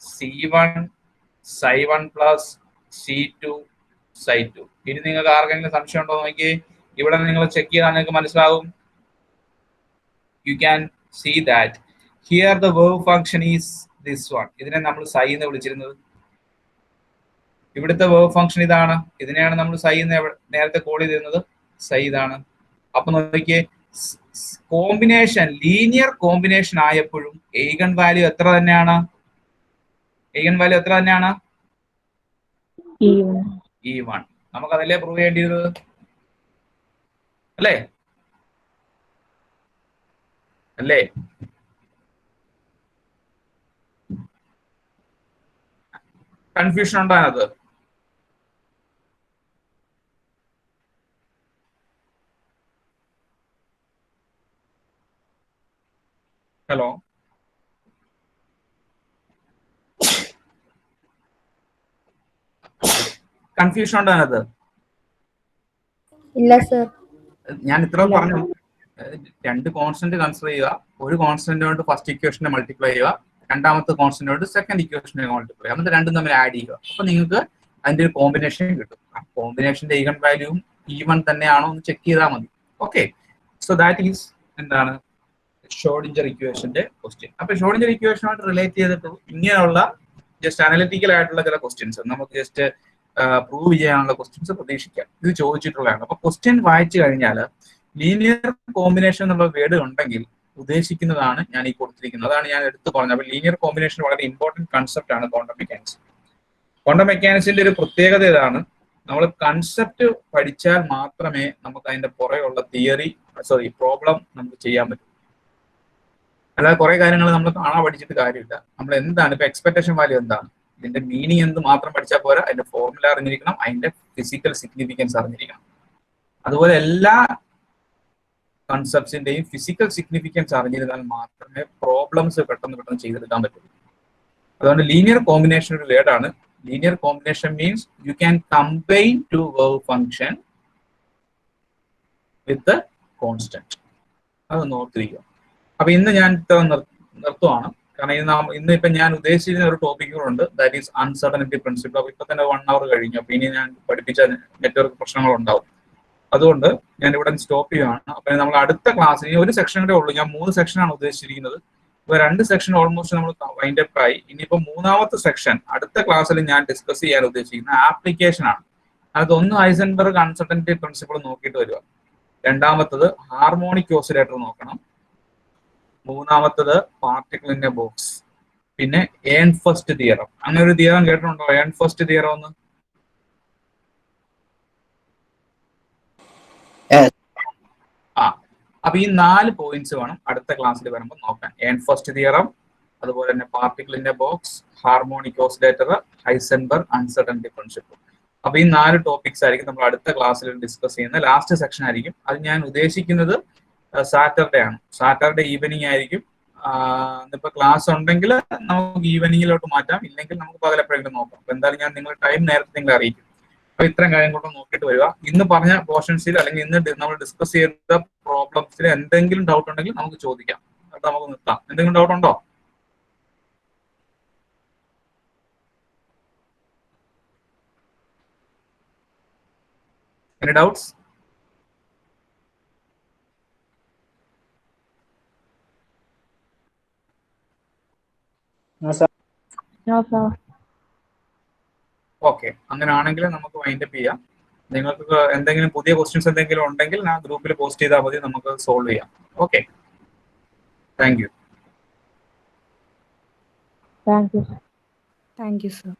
C1 Psi1 plus C2 Psi2. ഇനി നിങ്ങൾക്ക് ആർക്കെങ്കിലും സംശയം ഉണ്ടോ നോക്കി, ഇവിടെ നിങ്ങൾ ചെക്ക് ചെയ്താൽ നിങ്ങൾക്ക് മനസ്സിലാവും. You can see that here the verb function is this one. ഇതിനെ നമ്മൾ psi എന്ന് വിളിച്ചിരുന്നത്. ഇവിടുത്തെ verb function ഇതാണ്. ഇതിനെയാണ് നമ്മൾ psi എന്ന് നേരത്തെ കോൾ ചെയ്തിരുന്നത്. psi ഇതാണ്. അപ്പൊ നോക്കിയേ, കോമ്പിനേഷൻ ലീനിയർ കോമ്പിനേഷൻ ആയപ്പോഴും eigen വാല്യൂ എത്ര തന്നെയാണ്? eigen വാല്യൂ എത്ര തന്നെയാണ്? E1. നമുക്ക് അതല്ലേ പ്രൂവ് ചെയ്യേണ്ടിയിരുന്നത്, അല്ലേ? അല്ലേ? കൺഫ്യൂഷൻ ഉണ്ടോ അതിനകത്ത്? ഹലോ, കൺഫ്യൂഷൻ ഉണ്ടോ അതിനകത്ത്? ഇല്ല സർ. ഞാൻ ഇത്ര പറഞ്ഞു. രണ്ട് കോൺസ്റ്റന്റ് കൺസിഡർ ചെയ്യുക. ഒരു കോൺസ്റ്റന്റ് കൊണ്ട് ഫസ്റ്റ് ഇക്വേഷനെ മൾട്ടിപ്ലൈ ചെയ്യുക, രണ്ടാമത്തെ കോൺസ്റ്റന്റ് കൊണ്ട് സെക്കൻഡ് ഇക്വേഷനെ മൾട്ടിപ്ലൈ ചെയ്യുക, എന്നിട്ട് രണ്ടും തമ്മിൽ ആഡ് ചെയ്യുക. അപ്പൊ നിങ്ങൾക്ക് അതിന്റെ ഒരു കോമ്പിനേഷൻ കിട്ടും. ആ കോമ്പിനേഷന്റെ ഈഗൺ വാല്യൂവും E1 തന്നെയാണോ എന്ന് ചെക്ക് ചെയ്താൽ മതി. ഓക്കെ, സോ ദാറ്റ് ഈസ് എന്താണ് ഷ്രോഡിഞ്ചർ ഇക്വേഷന്റെ ക്വസ്റ്റ്യൻ. അപ്പൊ ഷ്രോഡിഞ്ചർ ഇക്വേഷനുമായിട്ട് റിലേറ്റ് ചെയ്തിട്ട് ഇങ്ങനെയുള്ള ജസ്റ്റ് അനലിറ്റിക്കൽ ആയിട്ടുള്ള ചില ക്വസ്റ്റ്യൻസ് നമുക്ക് ജസ്റ്റ് പ്രൂവ് ചെയ്യാനുള്ള ക്വസ്റ്റ്യൻസ് പ്രതീക്ഷിക്കാം. ഇത് ചോദിച്ചിട്ടുള്ളതാണ്. അപ്പൊ ക്വസ്റ്റ്യൻ വായിച്ചു കഴിഞ്ഞാൽ ലീനിയർ കോമ്പിനേഷൻ എന്നുള്ള വേർഡ് ഉണ്ടെങ്കിൽ ഉദ്ദേശിക്കുന്നതാണ് ഞാൻ ഈ കൊടുത്തിരിക്കുന്നത്. അതാണ് ഞാൻ എടുത്തു പറഞ്ഞത്. അപ്പൊ ലീനിയർ കോമ്പിനേഷൻ വളരെ ഇമ്പോർട്ടന്റ് കൺസെപ്റ്റ് ആണ് ക്വാണ്ടം മെക്കാനിക്സ്. ക്വാണ്ടം മെക്കാനിക്സിന്റെ ഒരു പ്രത്യേകത ഇതാണ്, നമ്മൾ കൺസെപ്റ്റ് പഠിച്ചാൽ മാത്രമേ നമുക്ക് അതിന്റെ പുറകെയുള്ള പ്രോബ്ലം നമുക്ക് ചെയ്യാൻ പറ്റൂ. അല്ലാതെ കുറെ കാര്യങ്ങൾ നമ്മൾ കാണാൻ പഠിച്ചിട്ട് കാര്യമില്ല. നമ്മൾ എന്താണ് ഇപ്പൊ എക്സ്പെക്ടേഷൻ വാല്യൂ എന്താണ്, ഇതിന്റെ മീനിങ് എന്ത് മാത്രം പഠിച്ചാൽ പോരാ, അതിന്റെ ഫോർമുല അറിഞ്ഞിരിക്കണം, അതിന്റെ ഫിസിക്കൽ സിഗ്നിഫിക്കൻസ് അറിഞ്ഞിരിക്കണം. അതുപോലെ എല്ലാ കൺസെപ്റ്റ്സിന്റെയും ഫിസിക്കൽ സിഗ്നിഫിക്കൻസ് അറിഞ്ഞിരുന്നാൽ മാത്രമേ പ്രോബ്ലംസ് പെട്ടെന്ന് ചെയ്തെടുക്കാൻ പറ്റുള്ളൂ. അതുകൊണ്ട് ലീനിയർ കോമ്പിനേഷൻ ഒരു വേർഡാണ്. Linear combination means you can combine two verb function with constant. അതൊന്ന് ഓർത്തിരിക്കുക. അപ്പൊ ഇന്ന് ഞാൻ നിർത്തുവാണ്. കാരണം ഇന്ന് ഇപ്പൊ ഞാൻ ഉദ്ദേശിച്ചിരുന്ന ഒരു ടോപ്പിക്കുകളുണ്ട്, ദാറ്റ് ഈസ് അൺസർട്ടനിറ്റി പ്രിൻസിപ്പിൾ. അപ്പൊ ഇപ്പൊ തന്നെ 1 hour കഴിഞ്ഞു. അപ്പൊ ഇനി ഞാൻ പഠിപ്പിച്ച നെറ്റ്വർക്ക് പ്രശ്നങ്ങളുണ്ടാവും. അതുകൊണ്ട് ഞാൻ ഇവിടെ സ്റ്റോപ്പ് ചെയ്യുകയാണ്. അപ്പൊ നമ്മൾ അടുത്ത ക്ലാസ്സിൽ ഒരു സെക്ഷൻ കൂടെ ഉള്ളൂ. ഞാൻ 3 സെക്ഷനാണ് ഉദ്ദേശിച്ചിരിക്കുന്നത്. ഇപ്പൊ 2 സെക്ഷൻ ഓൾമോസ്റ്റ് നമ്മൾ വൈൻഡ് അപ്പ് ആയി. ഇനിയിപ്പോ 3ാമത്തെ സെക്ഷൻ അടുത്ത ക്ലാസ്സിൽ ഞാൻ ഡിസ്കസ് ചെയ്യാൻ ഉദ്ദേശിക്കുന്ന ആപ്ലിക്കേഷൻ ആണ്. അതൊന്ന് ഹൈസൻബർഗ് അൺസർട്ടനിറ്റി പ്രിൻസിപ്പിൾ നോക്കിയിട്ട് വരിക. രണ്ടാമത്തത് ഹാർമോണിക് ഓസിലേറ്റർ നോക്കണം. 3ാമത്തത് പാർട്ടിക്കിൾ ഇൻ എ ബോക്സ്. പിന്നെ ഏൺഫസ്റ്റ് തിയറം. അങ്ങനെ ഒരു തിയറം കേട്ടിട്ടുണ്ടോ? ഏൺഫസ്റ്റ് തിയറം ഒന്ന്. അപ്പൊ ഈ 4 പോയിന്റ്സ് വേണം അടുത്ത ക്ലാസ്സിൽ വരുമ്പോൾ നോക്കാൻ. ഏൺഫസ്റ്റ് തിയറം, അതുപോലെ തന്നെ particle in A box, harmonic oscillator, Heisenberg uncertainty principle. അപ്പൊ ഈ 4 ടോപ്പിക്സ് ആയിരിക്കും നമ്മൾ അടുത്ത ക്ലാസ്സിൽ ഡിസ്കസ് ചെയ്യുന്ന ലാസ്റ്റ് സെക്ഷൻ ആയിരിക്കും. അത് ഞാൻ ഉദ്ദേശിക്കുന്നത് സാറ്റർഡേ ആണ്. സാറ്റർഡേ ഈവനിങ് ആയിരിക്കും. ഇപ്പൊ ക്ലാസ് ഉണ്ടെങ്കിൽ നമുക്ക് ഈവനിങ്ങിലോട്ട് മാറ്റാം, ഇല്ലെങ്കിൽ നമുക്ക് പകലെപ്പോഴെങ്കിലും നോക്കാം. അപ്പൊ എന്തായാലും ഞാൻ നിങ്ങൾ ടൈം നേരത്തെ നിങ്ങളെ അറിയിക്കും. അപ്പൊ ഇത്രയും കാര്യം കൊണ്ട് നോക്കിയിട്ട് വരിക. ഇന്ന് പറഞ്ഞ പോർഷൻസിൽ അല്ലെങ്കിൽ ഇന്ന് നമ്മൾ ഡിസ്കസ് ചെയ്ത പ്രോബ്ലംസിൽ എന്തെങ്കിലും ഡൗട്ട് ഉണ്ടെങ്കിൽ നമുക്ക് ചോദിക്കാം. അത് നമുക്ക് നിർത്താം. എന്തെങ്കിലും ഡൗട്ട് ഉണ്ടോ? Any doubts? No, sir. Okay, അങ്ങനെയാണെങ്കിൽ നമുക്ക് വൈൻഡ് അപ്പ് ചെയ്യാം. നിങ്ങൾക്ക് എന്തെങ്കിലും പുതിയ ക്വസ്റ്റ്യൻസ് എന്തെങ്കിലും ഉണ്ടെങ്കിൽ ആ ഗ്രൂപ്പിൽ പോസ്റ്റ് ചെയ്താൽ മതി, നമുക്ക് സോൾവ് ചെയ്യാം. Okay, thank you. Thank you. Thank you, sir.